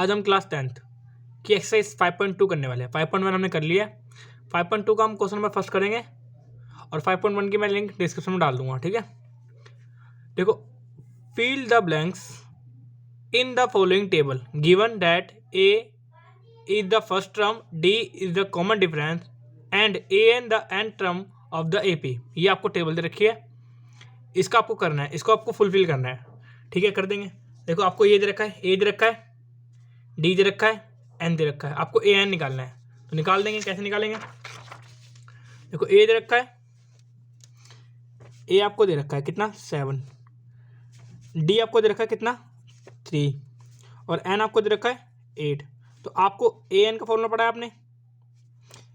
आज हम class 10th की एक्सरसाइज 5.2 करने वाले हैं। 5.1 हमने कर लिया है। 5.2 का हम क्वेश्चन नंबर फर्स्ट करेंगे और 5.1 की मैं लिंक डिस्क्रिप्शन में डाल दूंगा। ठीक है, देखो, fill the blanks in the following table given that a is the first term, d is the common difference and a n the nth term of the A P. ये आपको table दे रखी है, इसका आपको करना है, इसको आपको फुलफिल करना है। ठीक है, कर देंगे। देखो, आपको ये दे रखा है, ए दे रखा है, डी दे रखा है, एन दे रखा है, आपको ए एन निकालना है तो निकाल देंगे। कैसे निकालेंगे? देखो, ए दे रखा है, ए आपको दे रखा है कितना 7, डी आपको दे रखा है कितना 3 और एन आपको दे रखा है 8। तो आपको ए एन का फॉर्मूला पढ़ा है आपने।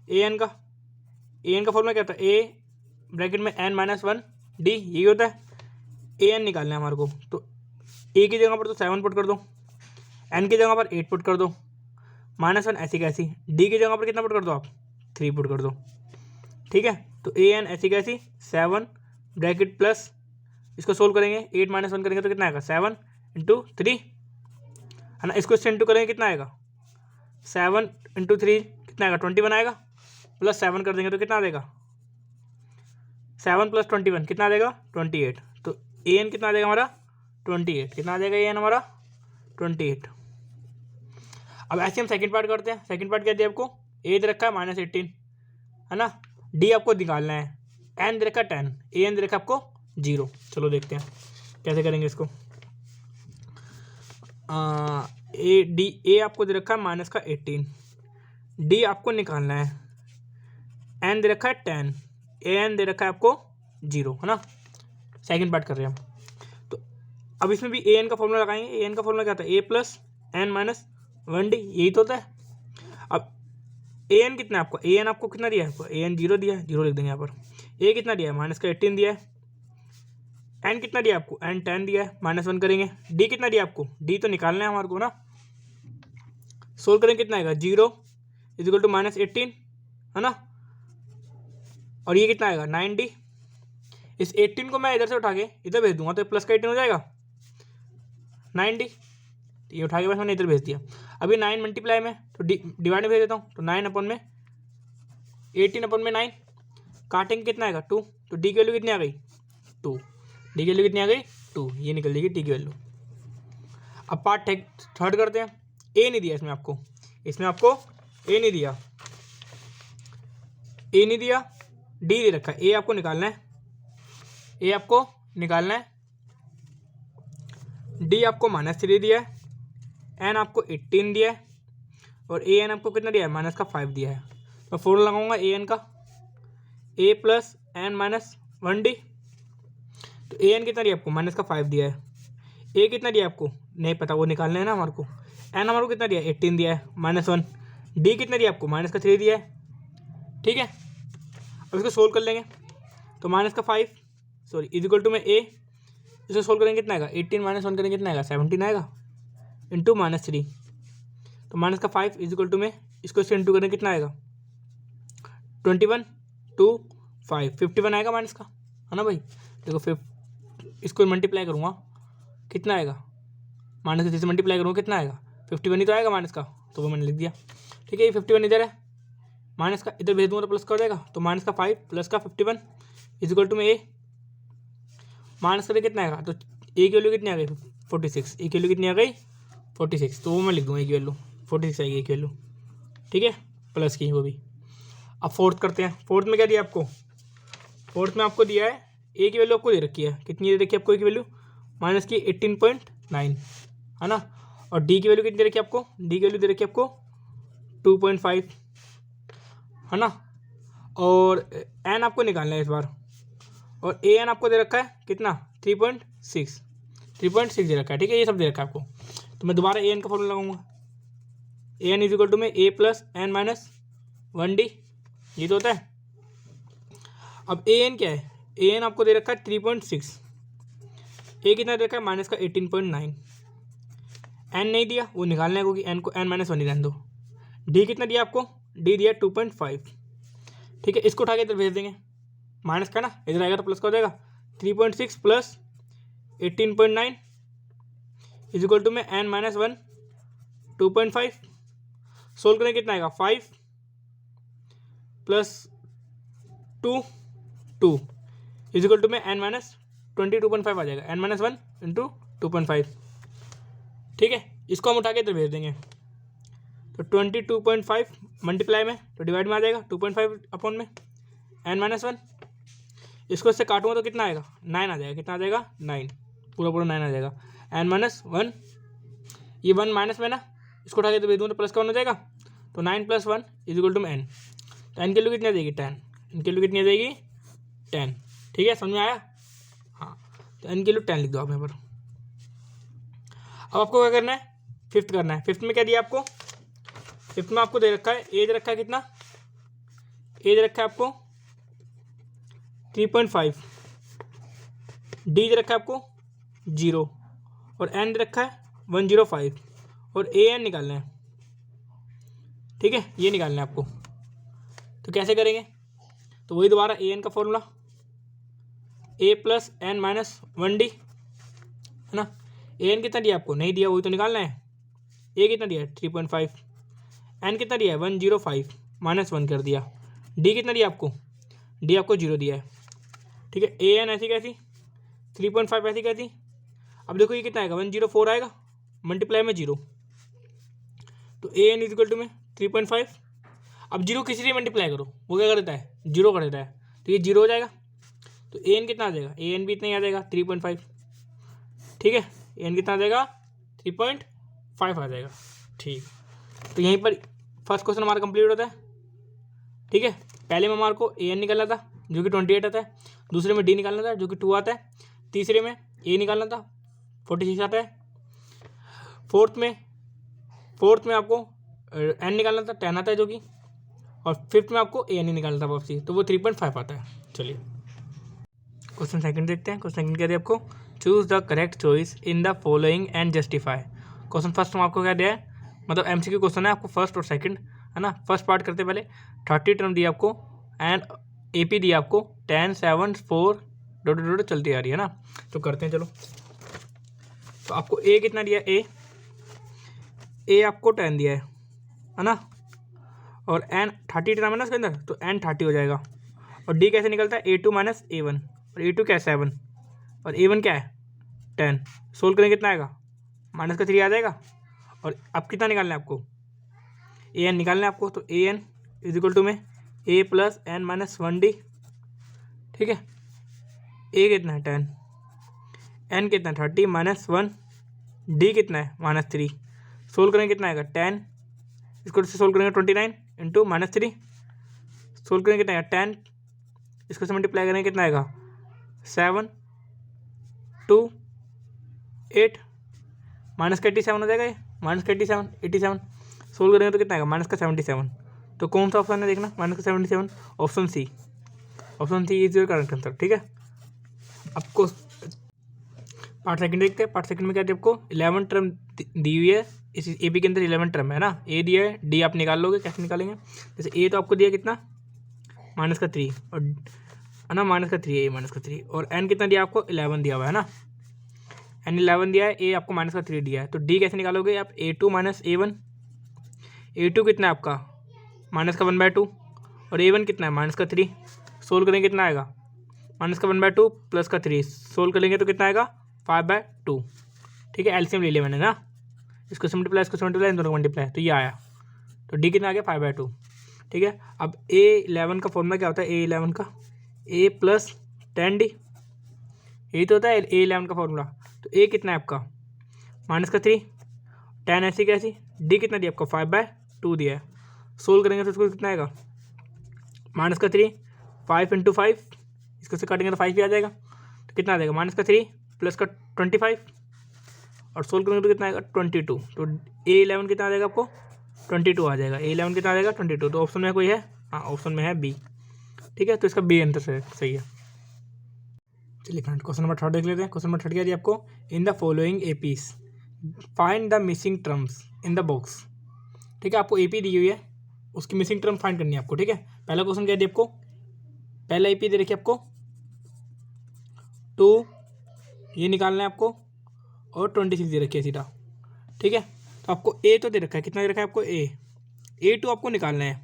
ए एन का फॉर्मूला क्या होता है? ए ब्रैकेट में एन माइनस 1 डी, यही होता है। ए एन निकालना है हमारे को, तो ए की जगह पर तो 7 पुट कर दो, एन की जगह पर 8 पुट कर दो, -1 ऐसी कैसी, डी की जगह पर कितना पुट कर दो आप 3 पुट कर दो। ठीक है, तो ए एन ऐसी कैसी 7 ब्रैकेट प्लस, इसको सोल्व करेंगे 8 - 1 करेंगे तो कितना आएगा 7 × 3 है ना। इसको इससे इंटू करेंगे कितना आएगा 7 × 3 कितना आएगा 21 आएगा, प्लस 7 कर देंगे तो कितना आ देगा 7 + 21 कितना आ देगा 28। तो ए एन कितना आ जाएगा हमारा 28, कितना आ जाएगा ए एन हमारा 28। अब ऐसे हम सेकंड पार्ट करते हैं। सेकंड पार्ट क्या दिया आपको? ए दे रखा है -18 है ना, डी आपको निकालना है, एन दे रखा है 10, ए एन दे रखा है आपको 0। चलो देखते हैं कैसे करेंगे इसको। ए आपको दे रखा है -18, डी आपको निकालना है, एन दे रखा है 10, ए एन दे रखा है आपको 0 है ना। सेकंड पार्ट कर रहे हैं हम। तो अब इसमें भी ए एन का फॉर्मूला लगाएंगे। ए एन का फॉर्मूला क्या होता है? ए प्लस एन माइनस 1 डी, यही तो होता है। अब ए एन कितना है आपको? ए एन आपको कितना दिया है? आपको ए एन 0 दिया है, 0 लिख देंगे यहाँ पर। ए कितना दिया है? -18 दिया है। एन कितना दिया है आपको? एन 10 दिया है, -1 करेंगे। डी कितना दिया आपको? डी तो निकालना है हमारे को ना। सोल्व करेंगे कितना आएगा 0 = -18 है ना, और ये कितना आएगा 9D। इस 18 को मैं इधर से उठा के इधर भेज दूंगा तो प्लस का 18 हो जाएगा 9D। ये उठा के बस मैंने इधर भेज दिया। अभी 9 मल्टीप्लाई में तो डिवाइड में भेज देता हूँ, तो 9 अपन में 18 अपन में 9 काटेंगे कितना आएगा 2। तो डी की वैल्यू कितनी आ गई 2, डी की वैल्यू कितनी आ गई 2, ये निकल जाएगी डी की वैल्यू। अब पार्ट थर्ड करते हैं। ए नहीं दिया इसमें आपको, ए नहीं दिया, डी दे रखा है, ए आपको निकालना है, डी आपको -3 दिया है, एन आपको 18 दिया है और ए एन आपको कितना दिया है -5 दिया है। मैं फॉर्मूला लगाऊंगा ए एन का, ए प्लस एन -1 डी। तो ए एन कितना दिया आपको -5 दिया है, ए कितना दिया आपको नहीं पता, वो निकालना है ना हमारे को। एन हमारे को कितना दिया 18 दिया है -1, डी कितना दिया आपको -3 दिया है। ठीक है, अब इसको सोल्व कर लेंगे तो -5 इक्वल टू में ए, इसको सोल्व करेंगे कितना आएगा 18 - 1 करेंगे कितना आएगा 17 आएगा इंटू -3। तो -5 इक्वल टू में इसको इससे इंटू करेंगे कितना आएगा 21 2 5 51 आएगा माइनस का, है ना भाई। देखो इसको मल्टीप्लाई करूँगा कितना आएगा, -3 से मल्टीप्लाई करूँगा कितना आएगा 51 ही तो आएगा माइनस का, तो वो मैंने लिख दिया। ठीक है, ये 51 इधर है, माइनस का इधर भेज दूँगा तो प्लस कर देगा, तो -5 प्लस का 51 इक्वल टू में ए माइनस करें कितना आएगा, तो ए की वैल्यू कितनी आ गई 46, ए की वैल्यू कितनी आ गई 46, तो वो मैं लिख दूँगा ए की वैल्यू 46 आएगी ए की वैल्यू। ठीक है, प्लस की वो भी। अब फोर्थ करते हैं। फोर्थ में क्या दिया आपको? फोर्थ में आपको दिया है ए की वैल्यू आपको दे रखी है, कितनी दे रखी है आपको ए की वैल्यू माइनस की 18.9 है ना, और डी की वैल्यू कितनी दे रखी है आपको? डी की वैल्यू दे रखी है आपको 2.5 है ना, और एन आपको निकालना है इस बार, और ए एन आपको दे रखा है कितना 3.6 दे रखा है। ठीक है, ये सब दे रखा है आपको। तो मैं दोबारा ए एन का फॉर्मूला लगाऊंगा, ए एन इक्वल टू में ए प्लस एन -1 डी, ये तो होता है। अब ए एन क्या है? ए एन आपको दे रखा है 3.6, ए कितना दे रखा है माइनस का 18.9, एन नहीं दिया वो निकालना है क्योंकि एन को एन -1 ही रहने दो। डी कितना दिया आपको? डी दिया 2.5। ठीक है, इसको उठा के इधर भेज देंगे, माइनस का ना इधर आएगा तो प्लस का हो जाएगा 3.6 प्लस 18.9 इक्वल टू में n -1 2.5 सोल्व करें कितना आएगा 5 प्लस 2 इज इक्वल टू में n माइनस 22.5 आ जाएगा, n माइनस 1 इंटू 2.5। ठीक है, इसको हम उठा के इधर भेज देंगे तो 22.5 मल्टीप्लाई में तो डिवाइड में आ जाएगा 2.5 अपॉन में n माइनस 1। इसको इससे काटूंगा तो कितना आएगा 9 आ जाएगा, कितना आ जाएगा 9, पूरा 9 आ जाएगा। n माइनस 1, ये 1 माइनस में ना, इसको उठा के तो भेज दूँगा तो प्लस का 1 हो जाएगा, तो 9 प्लस 1 इज इक्वल टू में n। तो n की वैल्यू कितनी आ जाएगी 10, n की वैल्यू कितनी आ जाएगी 10। ठीक है, समझ में आया? हाँ, तो n की वैल्यू 10 लिख दो आप यहाँ पर। अब आपको क्या करना है, फिफ्थ करना है। फिफ्थ में क्या दिया आपको, फिफ्थ में आपको दे रखा है एज रखा है कितना, एज रखा है आपको 3.5, डी रखा है आपको 0 और एन रखा है 105 और ए एन निकालना है। ठीक है, ये निकालना है आपको। तो कैसे करेंगे, तो वही दोबारा ए एन का फॉर्मूला ए प्लस एन माइनस 1 डी है ना। ए एन कितना दिया आपको, नहीं दिया, वही तो निकालना है। ए कितना दिया है 3.5, एन कितना दिया है 105 माइनस 1 कर दिया, डी कितना दिया आपको, डी आपको 0 दिया है। ठीक है, ए एन ऐसी कैसी 3.5 ऐसी कैसी। अब देखो ये कितना आएगा 104 आएगा मल्टीप्लाई में 0, तो A N is equal to में 3.5। अब 0 किसी से मल्टीप्लाई करो, वो क्या कर देता है 0 कर देता है, तो ये 0 हो जाएगा। तो ए एन कितना आ जाएगा, ए एन भी इतना ही आ जाएगा 3.5। ठीक है, ए एन कितना आ जाएगा 3.5 आ जाएगा। ठीक, तो यहीं पर फर्स्ट क्वेश्चन हमारा कंप्लीट होता है। ठीक है, पहले में हमारे को ए एन निकालना था जो कि 28 आता है, दूसरे में डी निकालना था जो कि 2 आता है, तीसरे में ए निकालना था 46 आता है, फोर्थ में आपको एन निकालना था 10 आता है जो कि, और फिफ्थ में आपको ए एन ही निकालना था वापसी, तो वो 3.5 आता है। चलिए क्वेश्चन सेकंड देखते हैं। क्वेश्चन सेकंड क्या दिया आपको, choose the correct choice in the following and justify. Question first में आपको क्या दिया है, मतलब एमसीक्यू क्वेश्चन है आपको फर्स्ट और सेकंड है ना। फर्स्ट पार्ट करते पहले 30 टर्म दिया आपको एंड एपी दिया आपको 10 7 4 डॉट चलती आ रही है ना। तो करते हैं चलो। तो आपको ए कितना दिया, ए आपको 10 दिया है ना, और एन 30 टर्म है ना उसके अंदर, तो एन 30 हो जाएगा। और डी कैसे निकलता है A2 माइनस A1, और A2 क्या है 7 और A1 क्या है 10। सोल्व करेंगे कितना आएगा माइनस का 3 आ जाएगा। और अब कितना निकालना है आपको, ए एन निकालना है आपको, तो A N is equal to में ए प्लस एन माइनस 1 डी। ठीक है, ए कितना है 10, एन कितना है 30 माइनस 1, डी कितना है माइनस 3। सोल्व करेंगे कितना आएगा 10, इसको सोल्व करेंगे 29 इंटू माइनस 3, सोल्व करेंगे कितना आएगा 10, इसको से मल्टीप्लाई करेंगे कितना आएगा 7 2 8 माइनस का 87 हो जाएगा, ये माइनस का 87 सोल्व करेंगे तो कितना आएगा माइनस का 77। तो कौन सा ऑप्शन है देखना, माइनस का 77, option c is your correct answer. ठीक है, आपको पार्ट सेकंड देखते हैं। पार्ट सेकंड में क्या है आपको 11 टर्म दी हुई है, इस ए बी के अंदर 11 टर्म है ना। ए दिया है, डी आप निकाल लोगे, कैसे निकालेंगे, जैसे ए तो आपको दिया कितना माइनस का 3 और है ना, माइनस का 3 है, माइनस का 3, और एन कितना दिया आपको 11 दिया हुआ है ना, एन 11 दिया है, ए आपको माइनस का 3 दिया है। तो डी कैसे निकालोगे आप, A2 माइनस A1, A2 कितना है आपका माइनस का 1/2 और A1 कितना है माइनस का 3। सोल्व करेंगे कितना आएगा माइनस का 1/2 प्लस का 3, सोल्व करेंगे तो कितना आएगा 5/2। ठीक है, एलसीएम ले लिया मैंने ना, इसको सिम्प्लीफाई इसको सिम्प्लीफाई इन दोनों को मल्टीप्लाई, तो ये आया, तो डी कितना आ गया 5/2। ठीक है, अब A11 का फॉर्मूला क्या होता है, A11 का A प्लस 10D, यही तो होता है A11 का फॉर्मूला। तो ए कितना है आपका माइनस का 3, 10 ऐसी कैसी, डी कितना दिया आपका 5/2 दिया है। सोल्व करेंगे तो उसको कितना आएगा माइनस का 3, 5 इंटू 5, इसको से काटेंगे तो 5 भी आ जाएगा, तो कितना आ जाएगा माइनस का 3 प्लस का 25, और सोल्व करेंगे तो कितना आएगा 22। तो A11 कितना आ जाएगा आपको 22 आ जाएगा, A11 कितना आ जाएगा 22। तो ऑप्शन में कोई है, हाँ ऑप्शन में है बी। ठीक है, तो इसका बी आंसर सही है। चलिए फ्रेंड क्वेश्चन नंबर 3 देख लेते हैं। क्वेश्चन नंबर 3 क्या दिया आपको, इन the following APs find the missing terms in the box. ठीक है, आपको एपी दी हुई है, उसकी मिसिंग टर्म फाइंड करनी है आपको। ठीक है, पहला क्वेश्चन क्या दिया आपको, पहला एपी दे रखिए आपको 2, ये निकालना है आपको, और 26 दे रखी है सीधा। ठीक है, तो आपको ए तो दे रखा है, कितना दे रखा है आपको A2 आपको निकालना है,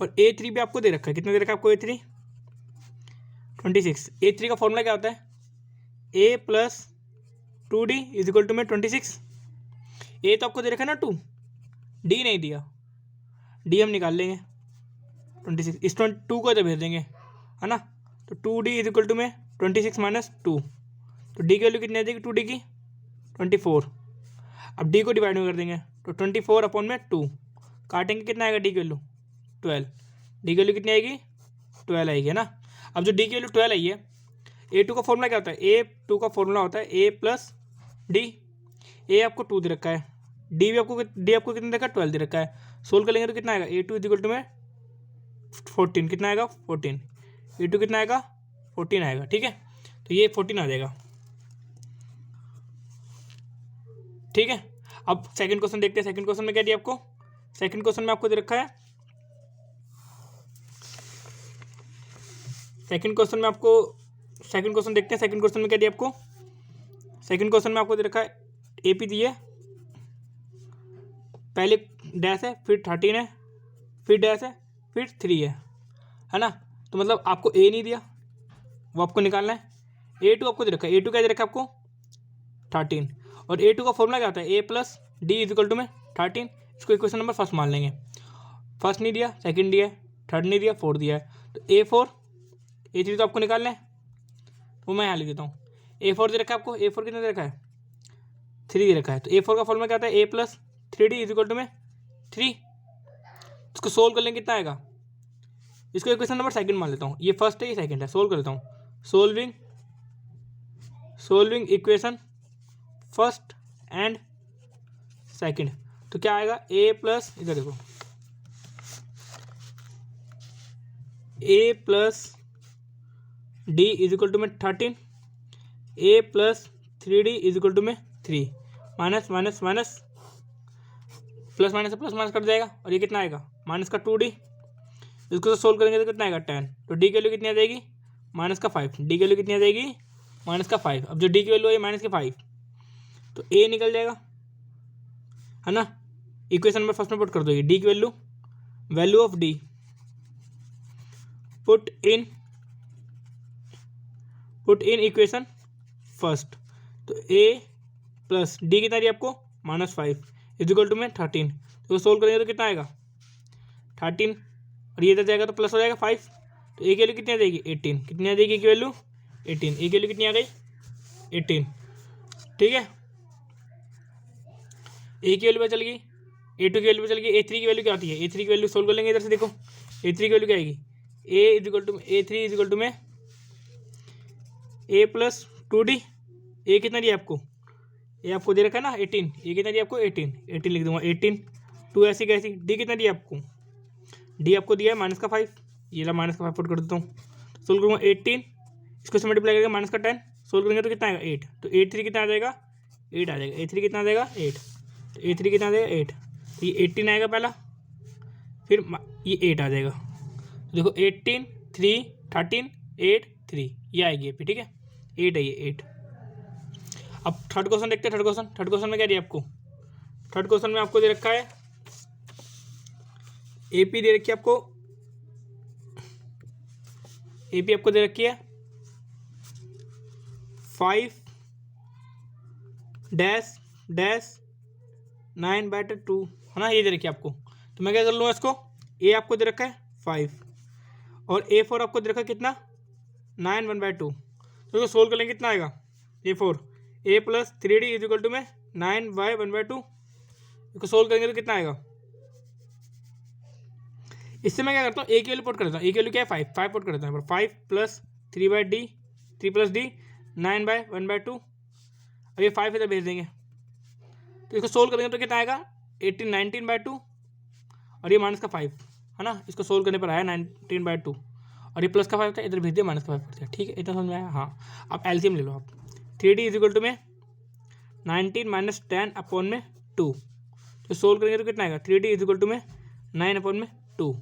और A3 भी आपको दे रखा है, कितना दे रखा है आपको A3 26। A3 का फॉर्मूला क्या होता है, A plus 2D is equal to में 26। ए तो आपको दे रखा है ना 2, डी नहीं दिया, डी हम निकाल लेंगे 26, इस 2 को तो भेज देंगे, है ना। तो 2D इज इक्वल टू में 26 माइनस 2, तो डी की वैल्यू कितनी आ जाएगी 2D की 24। अब डी को डिवाइड में कर देंगे, तो 24 अपॉन में 2 काटेंगे, कितना आएगा डी की वैल्यू 12। डी की वैल्यू कितनी आएगी 12 आएगी, है ना। अब जो डी की वैल्यू 12 आई है, A2 का फॉर्मूला क्या होता है, A2 का फॉर्मूला होता है A प्लस डी। ए आपको 2 दे रखा है, डी आपको कितना दे रखा है 12 दे रखा है। सोल्व कर लेंगे तो कितना आएगा A2 इज इक्वल टू में 14, कितना आएगा 14, A2 कितना आएगा 14 आएगा, ठीक है। तो ये 14 आ जाएगा, ठीक है। अब सेकंड क्वेश्चन देखते हैं। सेकंड क्वेश्चन में क्या दिया आपको, सेकंड क्वेश्चन में आपको दे रखा है, सेकंड क्वेश्चन में आपको, सेकंड क्वेश्चन देखते हैं। सेकंड क्वेश्चन में क्या दिया आपको, सेकंड क्वेश्चन में आपको दे रखा है AP दी है, पहले डैश है, फिर 13 है, फिर डैश है, फिर 3 है ना। तो मतलब आपको A नहीं दिया, वो आपको निकालना है। A2 आपको दे रखा है, A2 क्या दे रखा है आपको 13, और A2 का फॉर्मूला क्या होता है A plus d is equal to में 13। इसको इक्वेशन नंबर फर्स्ट मान लेंगे, फर्स्ट नहीं दिया, सेकंड दिया है, थर्ड नहीं दिया, फोर्थ दिया है। तो A4 A3 तो आपको निकालना है, वो मैं यहाँ लिख देता हूँ। A4 दे रखा है आपको, A4 कितना दे रखा है 3 दे रखा है। तो A4 का फॉर्मूला क्या होता है A plus 3D is equal to में 3। इसको सोल्व कर लेंगे, कितना आएगा, इसको इक्वेशन नंबर सेकंड मान लेता हूँ, ये फर्स्ट है ये सेकंड है, सोल्व कर लेता हूँ। Solving equation first and second, तो क्या आएगा A प्लस, इधर देखो A plus d is equal to में 13, A plus 3D is equal to में 3, minus minus minus plus minus से प्लस माइनस कट जाएगा, और ये कितना आएगा माइनस का 2D। इसको तो सोल्व करेंगे तो कितना आएगा 10। तो डी की वैल्यू कितनी आ जाएगी माइनस का 5, डी की वैल्यू कितनी आ जाएगी माइनस का 5। अब जो डी की वैल्यू है माइनस के 5, तो A निकल जाएगा, है ना। इक्वेशन नंबर फर्स्ट में पुट कर दो, डी की value of D, put in equation first. तो A प्लस डी कितना दिया आपको -5 इज इक्वल टू में 13। तो सोल्व करेंगे तो कितना आएगा 13, और ये इधर जाएगा तो प्लस हो जाएगा 5। तो A की वैल्यू कितनी आ जाएगी 18, कितनी आ जाएगी A की वैल्यू 18, A की वैल्यू कितनी आ गई 18, ठीक है। A की वैल्यू पे चल गई, A2 की वैल्यू पे चल गई, A3 की वैल्यू क्या आती है, A3 की वैल्यू सोल्व कर लेंगे इधर से, देखो A3 की वैल्यू क्या आएगी A3 इज इक्वल टू में A प्लस 2D। A कितना दिया आपको, ये आपको दे रखा है ना 18, ये कितना दिया आपको 18 लिख दूंगा 18, 2 ऐसी कैसी। डी कितना दिया आपको, डी आपको दिया है माइनस का 5, ये ला माइनस का 5 पुट कर देता हूँ। सोल्व करूँगा 18, इसको से मल्टीप्लाई करेंगे माइनस का 10, सोल्व करेंगे तो कितना आएगा 8। तो A3 कितना आ जाएगा 8 आ जाएगा, A3 कितना आ जाएगा 8, तो A3 कितना आ जाएगा 8। तो ये 18 आएगा पहला, फिर ये 8 आ जाएगा। तो देखो 18 3 13 8 3, ये आएगी AP, ठीक है 8 है ये 8। अब थर्ड क्वेश्चन देखते हैं। थर्ड क्वेश्चन में क्या दिया आपको, थर्ड क्वेश्चन में आपको दे रखा है AP दे रखी है आपको, AP आपको दे रखी है 5 डैश डैश 9/2, है ना, ये दे रखी है आपको। तो मैं क्या कर लूँगा इसको, A आपको दे रखा है 5 और A4 आपको दे रखा है कितना 9/2। तो इसको सोल्व कर लेंगे कितना आएगा A4 A plus 3D is equal to में 9/1/2। इसको सोल्व करेंगे तो कितना आएगा, इससे मैं क्या करता हूँ A की वैल्यू पुट कर देता हूँ। A की वैल्यू क्या है 5 पुट कर देता हूँ, 5 प्लस 3 प्लस D 9/1/2। अब ये 5 इधर भेज देंगे, तो इसको सोल्व करेंगे तो कितना आएगा 19/2, और ये माइनस का 5, है ना। इसको सोल्व करने पर आया 19/2, और ये प्लस का 5 था, इधर भेज दिया माइनस का 5 पड़ गया, ठीक है। इतना समझ में आया, हाँ। अब एलसीएम ले लो आप, 3D इज इक्वल टू में 19 माइनस 10 अपॉन में 2। तो सोल्व करेंगे तो कितना आएगा 3D इज इक्वल टू में 9 अपॉन में 2।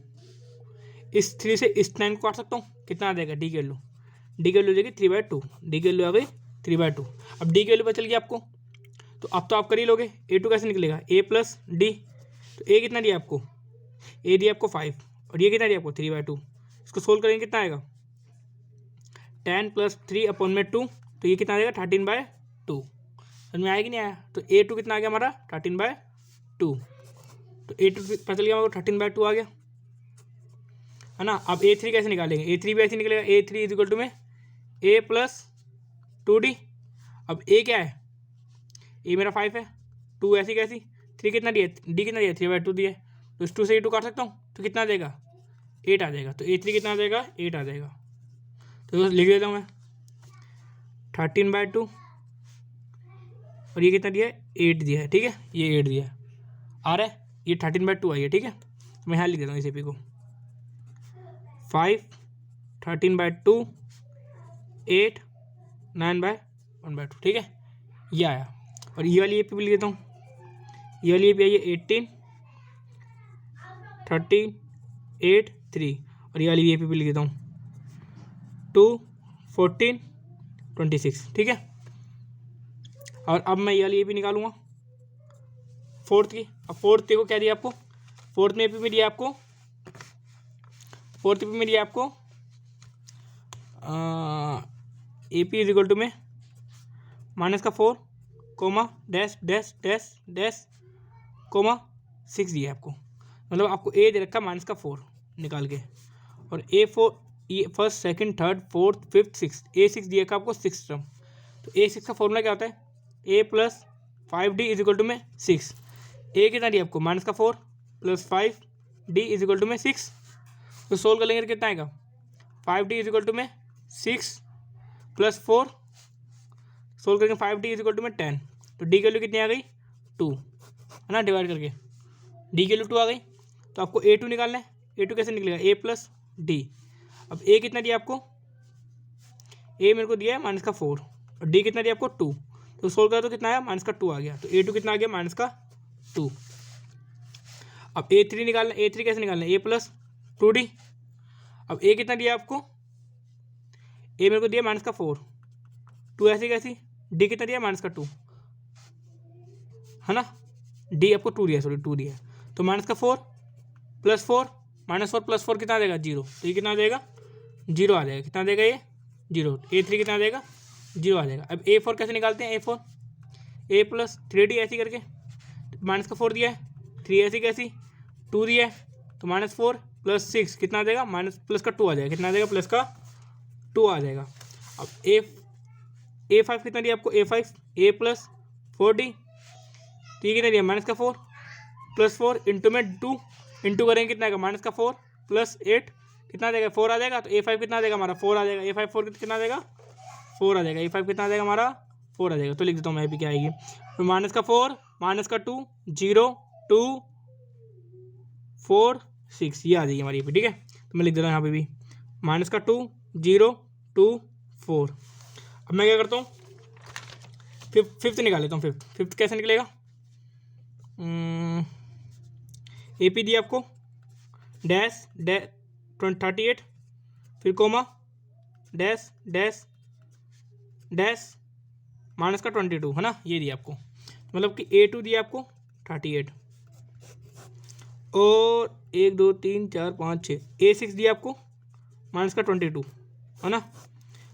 इस 3 से इस 9 को काट सकता हूँ, कितना आ जाएगा डी की वैल्यू हो जाएगी 3/2, डी की वैल्यू आ गई 3/2। अब डी की वैल्यू पता चल गई आपको, तो अब तो आप कर ही लोगे। A2 कैसे निकलेगा, A प्लस डी। तो A कितना दिया आपको, A दिया आपको 5 और ये कितना दिया आपको 3/2। इसको सोल्व करेंगे कितना आएगा 10 + 3/2। तो ये कितना आएगा 13/2। समझ में आया कि नहीं आया। तो A2 कितना आ गया हमारा 13/2। तो A2 पता चल गया हमारे को 13/2 आ गया है ना। अब A3 कैसे निकालेंगे, A3 भी ऐसे निकलेगा। A3 = में A + 2D। अब A क्या है, A मेरा 5 है, 2 ऐसी कैसी, 3 कितना दिया, D कितना दिया 3/2 दिया है। तो इस 2 से A2 काट सकता हूँ तो कितना आ जाएगा 8 आ जाएगा। तो A3 कितना आ जाएगा 8 आ जाएगा। तो लिख देता हूँ मैं 13/2 और ये कितना दिया है 8 दिया है। ठीक है, ये 8 दिया है आ रहा है, ये 13/2 आई है। ठीक है, मैं यहाँ लिख देता हूँ इसी पे को 5 13/2 8 9/1/2। ठीक है, ये आया। और ये वाली AP भी लिख देता हूँ, ये वाली AP आई है 18 13 8 3 और ये वाली AP भी लिख देता हूँ 2 14 26। ठीक है, और अब मैं ये वाली AP निकालूंगा फोर्थ की। अब फोर्थ देखो क्या दिया आपको, फोर्थ में AP में दिया आपको, फोर्थ AP में दिया आपको AP = में -4 comma dash dash dash dash comma 6 दिया है आपको। मतलब आपको A दे रखा है -4 निकाल के, और A4 ये first second third fourth fifth six, A6 दिया का आपको 6 टर्म। तो A6 का फॉर्मूला क्या होता है, A + 5D = में 6। A कितना दिया आपको -4 + 5D = में 6। तो सोल्व कर लेंगे तो कितना आएगा 5D = में 6 + 4। सोल्व करेंगे 5D = में 10। तो D की वैल्यू कितनी आ गई 2 है ना, डिवाइड करके D की वैल्यू 2 आ गई। तो आपको A2 निकालना है। A2 कैसे निकलेगा A + D। अब A कितना दिया आपको, A मेरे को दिया है -4 और D कितना दिया आपको 2। तो सोल्व करा तो कितना आया -2 आ गया। तो A2 कितना आ गया -2। अब A3 निकालना, A3 कैसे निकालना है A + 2D। अब A कितना दिया आपको, A मेरे को दिया -4 2 ऐसी कैसी, D कितना दिया -2 है ना, D आपको 2 दिया, सॉरी 2 दिया। तो -4 + 4 -4 + 4 कितना आ जाएगा 0। तो ये कितना आ जाएगा 0 आ जाएगा। कितना आ जाएगा ये 0। A3 कितना आ जाएगा 0 आ जाएगा। अब A4 कैसे निकालते हैं, A4 A + 3D ऐसी करके, -4 दिया है, 3 ऐसी कैसी 2 दिया है। तो -4 + 6 कितना आ जाएगा प्लस का 2 आ जाएगा। कितना आ जाएगा प्लस का 2 आ जाएगा। अब A5 कितना दिया आपको A5 A + 4D। तो ये कितना दिया -4 + 4 इंटू में 2 इंटू करेंगे कितना आएगा -4 + 8 कितना आ जाएगा 4 आ जाएगा। तो A5 कितना आ जाएगा हमारा 4 आ जाएगा। A5 4 कितना आ जाएगा 4 आ जाएगा। A5 कितना आ जाएगा हमारा 4 आ जाएगा। तो लिख देता हूँ मैं भी क्या आएगी, तो -4 -2 0 2 4 6 ये आ जाएगी हमारी पे। ठीक है, तो मैं लिख देता हूँ यहाँ पे भी -2 0 2 4। अब मैं क्या करता हूँ फिफ्थ निकाल लेता हूँ। फिफ्थ कैसे निकलेगा, AP दिया आपको डैश डैश 38 फिर कोमा डैश डैश डैश -22 है ना, ये दिया आपको। मतलब कि A2 दिया आपको 38 और 1 2 3 4 5 6 A6 दिया आपको -22 है ना।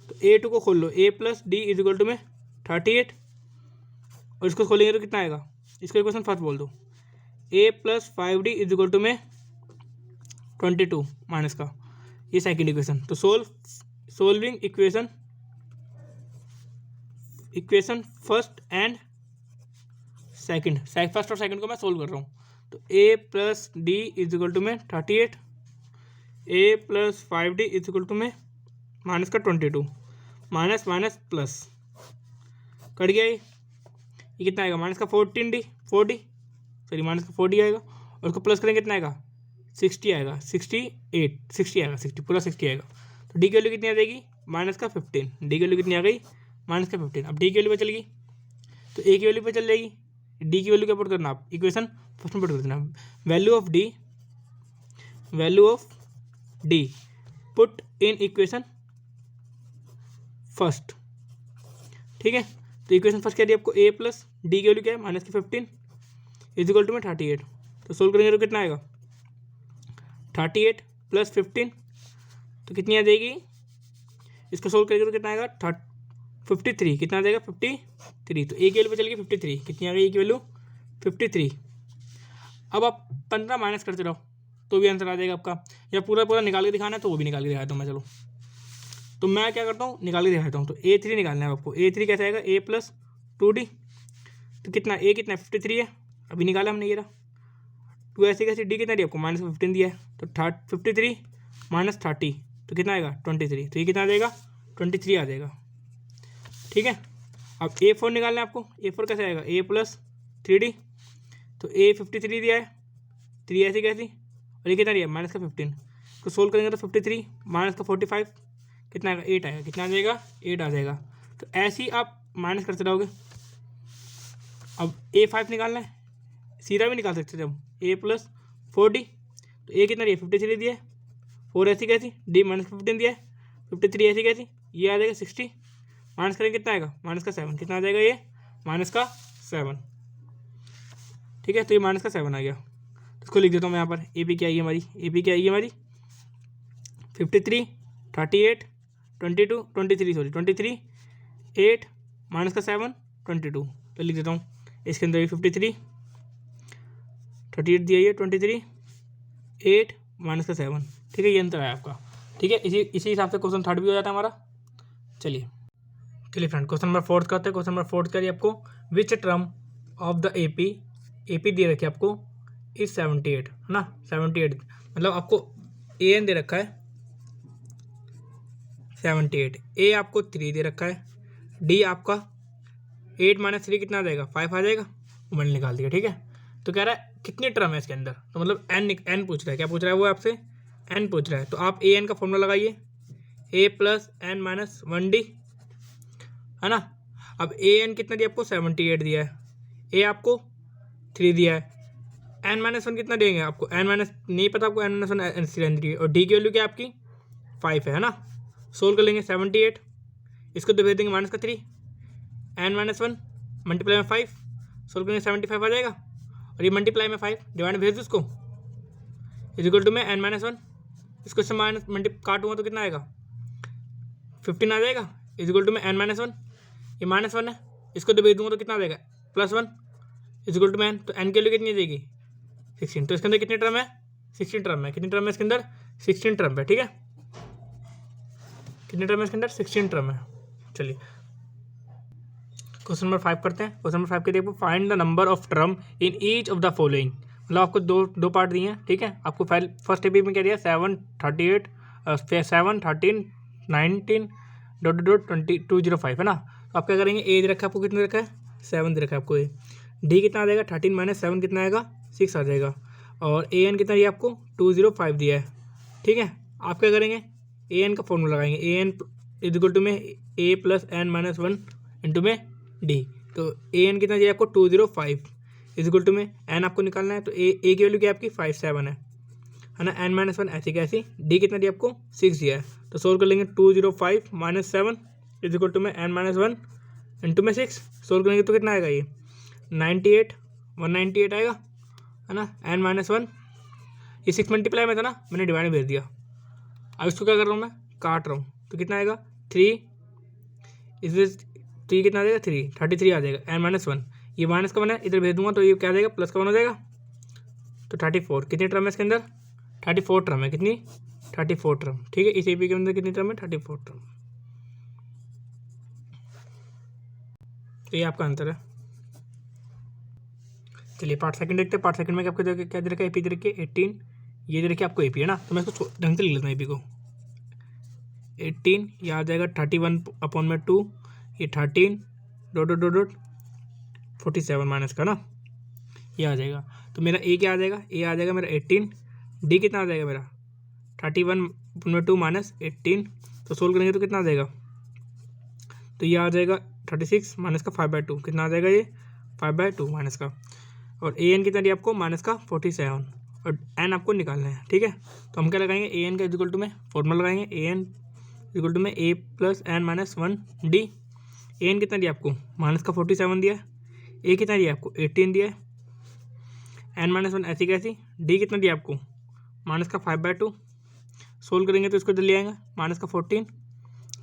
तो A2 को खोल लो A + D = में 38 और इसको खोलेंगे तो कितना आएगा, इसका इक्वेशन फर्स्ट बोल दो A + 5D = में 22 माइनस का ये सेकंड इक्वेशन। तो solving equation first and second, first और सेकंड को मैं सोल्व कर रहा हूँ। तो A + D = में 38 A + 5D = में माइनस का 22 माइनस माइनस प्लस कट गया ये कितना आएगा -14D 4D सॉरी -4D आएगा और उसको प्लस करेंगे कितना आएगा 60 आएगा 60 आएगा 60 पूरा 60 आएगा। तो D की वैल्यू कितनी आ जाएगी -15। D की वैल्यू कितनी आ गई -15। अब D की वैल्यू पे चल गई तो A की वैल्यू पे चल जाएगी। D की वैल्यू क्या पुट करना, आप इक्वेशन फर्स्ट में पुट कर देना, value of D put in equation first. ठीक है, तो इक्वेशन फर्स्ट क्या दी आपको A + डी की वैल्यू क्या है माइनस की 15 इज इक्वल टू में 38। तो सोल्व करेंगे तो कितना आएगा 38 प्लस 15 तो कितनी आ जाएगी, इसको सोल्व करेंगे तो कितना आएगा 53, कितना आ जाएगा 53। तो ए की वैल्यू पे चल गई 53, कितनी आ गई ए की वैल्यू 53। अब आप 15 माइनस करते रहो तो भी आंसर आ जाएगा आपका, या पूरा पूरा निकाल के दिखाना है तो वो भी निकाल के दिखाता हूँ मैं। चलो तो मैं क्या करता हूँ निकाल के दिखाता हूँ। तो A3 निकालना है आपको। A3 कैसे आएगा A प्लस 2D, तो कितना A कितना 53 है, अभी निकाला हमने ये रहा। 2 ऐसे कैसे D कितना दिया आपको माइनस 15 दिया है, तो 53 माइनस 30 तो कितना आएगा 23। तो ये कितना आ जाएगा 23 आ जाएगा, ठीक है। अब A4 निकालना है आपको। A4 कैसे आएगा A प्लस 3D, तो A 53 दिया है, 3 ऐसी कैसी, और ये कितना दिया माइनस का 15। तो सोल्व करेंगे तो 53 माइनस का 45 कितना आएगा 8 आएगा, कितना आ जाएगा 8 आ जाएगा। तो ऐसे ही आप माइनस करते रहोगे। अब A5 निकालना है, सीधा भी निकाल सकते थे हम A प्लस 4D, तो A कितना दिया 53 दिया है, 4 ऐसी कैसी, D माइनस 15 दिया है, 53 ऐसी कैसी, ये आ जाएगा 60, माइनस करेंगे कितना आएगा माइनस का 7, कितना आ जाएगा ये माइनस का 7, ठीक है। तो ये माइनस का 7 आ गया। तो इसको लिख देता हूँ मैं यहाँ पर। ए पी क्या आएगी हमारी, ए पी क्या आएगी हमारी 53 38 22 23 सॉरी 23 8 माइनस का 7 22। तो लिख देता हूँ इसके अंदर भी 53 38 दिया, ये 23 8 माइनस का 7, ठीक है। ये अंतर है आपका, ठीक है। इसी हिसाब से क्वेश्चन 3 भी हो जाता है हमारा। चलिए फ्रेंड क्वेश्चन नंबर 4 करते हैं। क्वेश्चन नंबर 4 करिए आपको, which term of the A P दे रखी है आपको इस 78 है ना, 78 मतलब आपको ए एन दे रखा है 78, ए आपको 3 दे रखा है, डी आपका 8 माइनस 3 कितना आ जाएगा 5 आ जाएगा, मैंने निकाल दिया, ठीक है। तो कह रहा है कितनी टर्म है इसके अंदर, तो मतलब एन पूछ रहा है, क्या पूछ रहा है वो आपसे एन पूछ रहा है। तो आप ए एन का फॉर्मूला लगाइए, ए प्लस एन माइनस 1D है ना। अब ए एन कितना दिया आपको 78 दिया है, ए आपको 3 दिया है, एन माइनस 1 कितना देंगे आपको, एन माइनस नहीं पता आपको, एन माइनस 1 एन सी दी है, और डी की वैल्यू क्या आपकी 5 है ना। सोल्व कर लेंगे 78, इसको तो भेज देंगे माइनस का 3, एन माइनस 1 मल्टीप्लाई में 5, सोल्व करेंगे 75 आ जाएगा, और ये मल्टीप्लाई में 5 डिवाइड में भेज दो उसको, इज इक्वल टू में एन माइनस 1, इसको इससे माइनस काटूंगा तो कितना आएगा 15 आ जाएगा, इज इक्वल टू में एन माइनस 1, ये माइनस 1 है, इसको तो भेज दूंगा तो कितना आ जाएगा +1 इज इक्वल टू में एन। तो एन की वैल्यू कितनी आ जाएगी 16। तो इसके अंदर कितनी टर्म है 16 टर्म है, कितनी टर्म है इसके अंदर 16 टर्म है, ठीक है। कितनी टर्म है इसके अंदर 16 टर्म है। चलिए क्वेश्चन नंबर 5 करते हैं। क्वेश्चन नंबर 5 के देखो, find the number of term in each of the following, मतलब आपको दो पार्ट दिए हैं, ठीक है। आपको फर्स्ट एपी में क्या दिया 7 38 7 13 19 ... 205 है ना। तो आप क्या करेंगे, ए दे रखा है आपको, कितना दे रखा है 7 दे रखा है आपको, ए डी कितना आ जाएगा 13 माइनस 7 कितना आएगा 6 आ जाएगा, और ए एन कितना दिया आपको 205 दिया है, ठीक है। आप क्या करेंगे ए एन का फॉर्मूला लगाएंगे, A N is equal to में ए प्लस एन माइनस 1 इंटू में डी। तो ए एन कितना दिया आपको 205 इज इक्वल टू में एन आपको निकालना है, तो ए की वैल्यू क्या आपकी 57 है ना, एन माइनस 1 ऐसी कैसी, डी कितना दिया आपको 6 दिया है। तो सोल्व कर लेंगे 205 माइनस 7 इज इक्वल टू में एन माइनस 1 इंटू में 6, सोल्व करेंगे तो कितना आएगा ये 98 198 आएगा है ना, एन माइनस 1, ये 6 मल्टीप्लाई में था ना, मैंने डिवाइड में भेज दिया। अब इसको क्या कर रहा हूँ मैं काट रहा हूँ, तो कितना आएगा 3, इसमें 3 कितना आ जाएगा 33 आ जाएगा, एन माइनस 1 ये माइनस का 1 है, इधर भेज दूंगा तो ये क्या आ जाएगा प्लस का 1 हो जाएगा। तो 34 कितनी टर्म है इसके अंदर 34 टर्म है, कितनी 34 टर्म, ठीक है। इस एपी के अंदर कितनी टर्म है 34 टर्म। तो ये आपका आंसर है। चलिए पार्ट सेकंड देखते हैं। पार्ट सेकंड में आपको क्या दे रखा है, एपी दे रखी है 18, ये दे रखी है आपको एपी है ना। तो मैं इसको ढंग से लिख लेता हूँ एपी को, 18 ये आ जाएगा 31/2, ये 13 ... 47 माइनस का ना, ये आ जाएगा। तो मेरा ए क्या आ जाएगा, ए आ जाएगा मेरा 18, डी कितना आ जाएगा मेरा 31/2 माइनस 18, तो सोल्व करेंगे तो कितना आ जाएगा, तो ये आ जाएगा 36 माइनस का 5/2, कितना आ जाएगा ये 5/2 माइनस का, और ए एन कितना दिया आपको माइनस का 47, और एन आपको निकालना है, ठीक है। तो हम क्या लगाएंगे ए एन का इक्वल टू में फॉर्मूला लगाएंगे, ए एन इक्वल टू में ए plus N minus 1 D. A N कितना दिया आपको माइनस का 47 दिया है, ए कितना दिया आपको 18 दिया है, n-1 ऐसी कैसी, डी कितना दिया आपको माइनस का 5/2, सोल्व करेंगे तो इसको इधर ले आएंगे माइनस का 14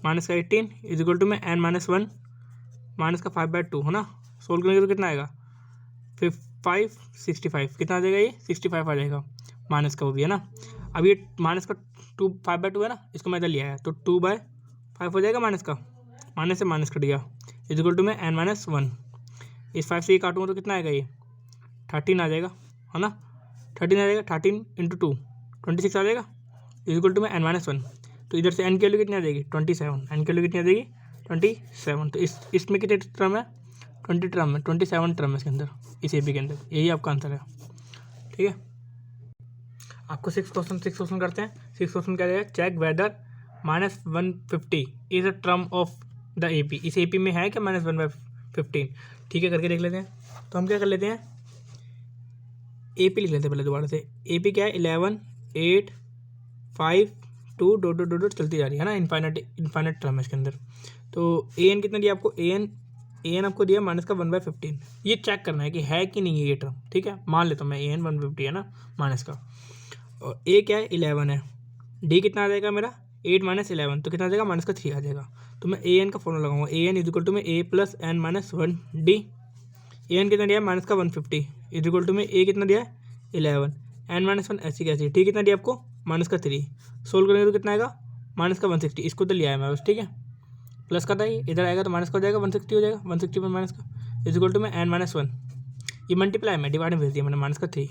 माइनस का 18 इज इक्वल टू में n-1 माइनस का 5/2 है ना, सोल्व करेंगे तो कितना आएगा 65 कितना आ जाएगा, ये 65 आ जाएगा माइनस का, वो भी है ना। अब ये माइनस का 5/2 है ना, इसको मैं इधर ले आया तो 2/5 हो जाएगा माइनस का, माइनस से माइनस कट गया इज इक्वल टू में n-1, इस 5 से ये काटूंगा तो कितना आएगा, ये 13 आ जाएगा है ना, 13 आ जाएगा, 13 इंटू 2 26 आ जाएगा इज इक्वल टू में n-1। तो इधर से n की वैल्यू कितनी आ जाएगी 27, n की वैल्यू कितनी आ जाएगी 27। तो इसमें कितने टर्म है 20 टर्म है, 27 टर्म है इसके अंदर, इस एपी के अंदर, यही आपका आंसर है। ठीक है, आपको 6 क्वेश्चन करते हैं। 6 क्वेश्चन क्या रहेगा, check whether -150 is a term of the AP AP में है क्या -1/15। ठीक है, करके देख लेते हैं। तो हम क्या कर लेते हैं, एपी लिख लेते हैं पहले दोबारा से। एपी क्या है 11 8 5 2 डॉट चलती जा रही है ना, इनफाइनाइट टर्म है इसके अंदर। तो ए एन कितना दिया आपको, ए एन आपको दिया माइनस का 1/15। ये चेक करना है कि है कि नहीं है ये टर्म। ठीक है, मान लेता हूँ मैं ए एन 150 है ना माइनस का, और ए क्या है 11 है, डी कितना आ जाएगा मेरा 8 - 11 तो कितना आ जाएगा माइनस का 3 आ जाएगा। तो मैं ए एन का फॉर्मूला लगाऊंगा, A N is equal to में ए plus N minus 1 D. A N कितना दिया माइनस का 150 इज इक्वल टू में ए कितना दिया 11 n-1 ऐसी कैसी, ठीक कितना दिया आपको माइनस का 3, सोल्व करेंगे तो कितना आएगा माइनस का 160, इसको तो लिया है मैं बस। ठीक है, प्लस का था ये, इधर आएगा तो माइनस का हो जाएगा 160 हो जाएगा, 160 माइनस का इज इक्वल टू में n-1। ये मल्टीप्लाई में डिवाइड में भेज दिया मैंने माइनस का 3,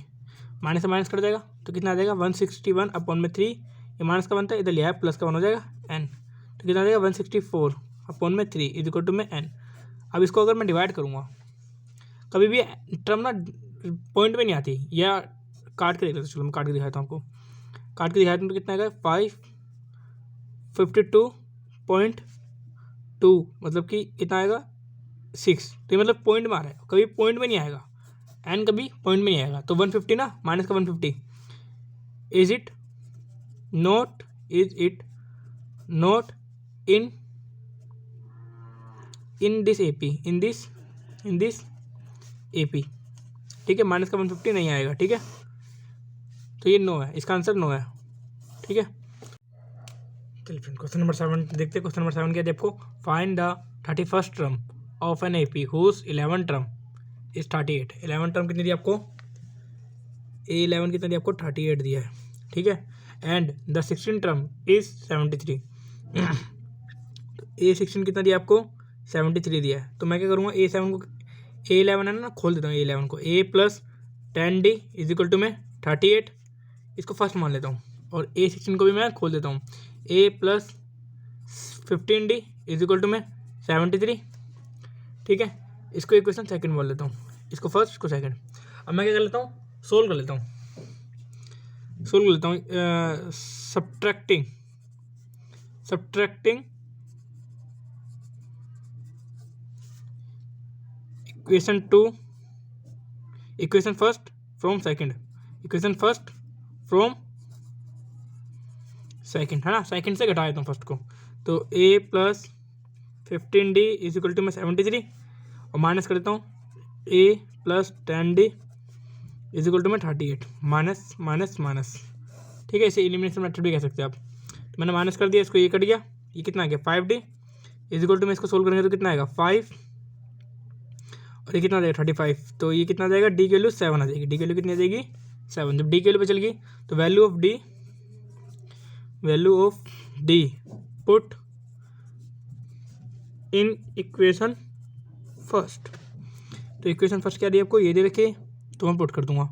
माइनस से माइनस कर जाएगा तो कितना आ जाएगा 161 अपॉन में 3, ये माइनस का बनता है, इधर लिया है प्लस का 1 हो जाएगा n, तो कितना आ जाएगा 164 अपॉन में 3 इज इक्वल टू में n। अब इसको अगर मैं डिवाइड करूँगा, कभी भी टर्म ना पॉइंट में नहीं आती, या काट के देख लेते, चलो मैं काट के दिखाता हूँ आपको, काट के दिखाता हूँ तो कितना आएगा 552.2 मतलब कि कितना आएगा 6। तो ये मतलब पॉइंट में आ रहा है, कभी पॉइंट में नहीं आएगा, एन कभी पॉइंट में नहीं आएगा। तो 150 ना माइनस का 150, is it not in this AP, in this AP. ठीक है, माइनस का 150 नहीं आएगा। ठीक है, तो ये नो है, इसका आंसर नो है। ठीक है, चलिए फ्रेंड क्वेश्चन नंबर 7 देखते हैं। क्वेश्चन नंबर 7 क्या है आपको, find the 31st term of an AP whose 11 term is 38। 11 term कितनी दी आपको, A11 कितना दिया आपको 38 दिया है। ठीक है, एंड द 16 टर्म इज 73। तो A16 कितना दिया आपको 73 दिया है। तो मैं क्या करूँगा A7 को, A11 है ना, खोल देता हूँ A11 को, A plus 10D is equal to में 38, इसको फर्स्ट मान लेता हूँ, और A16 को भी मैं खोल देता हूँ, A plus 15D is equal to में 73। ठीक है, इसको इक्वेशन सेकंड बोल लेता हूँ, इसको फर्स्ट इसको सेकंड। अब मैं क्या कर लेता हूँ, सोल्व कर लेता हूँ subtracting equation first from second है ना, सेकंड से घटा देता हूँ फर्स्ट को। तो A plus 15D is equal to में 73, और माइनस कर देता हूँ A plus 10D is equal to में 38, माइनस। ठीक है, इसे एलिमिनेशन मेथड भी कह सकते हैं आप। तो मैंने माइनस कर दिया, इसको ये कट गया, ये कितना आ गया 5D इज इक्वल टू में, इसको सोल्व करेंगे तो कितना आएगा 5, और ये कितना आ जाएगा 35। तो ये कितना आ जाएगा, डी की वैल्यू 7 आ जाएगी। डी की वैल्यू कितनी आ जाएगी 7। जब डी की वैल्यू पे चल गई तो value of D put in equation first. तो इक्वेशन फर्स्ट क्या दी आपको, ये दे रखी, तो मैं पुट कर दूंगा।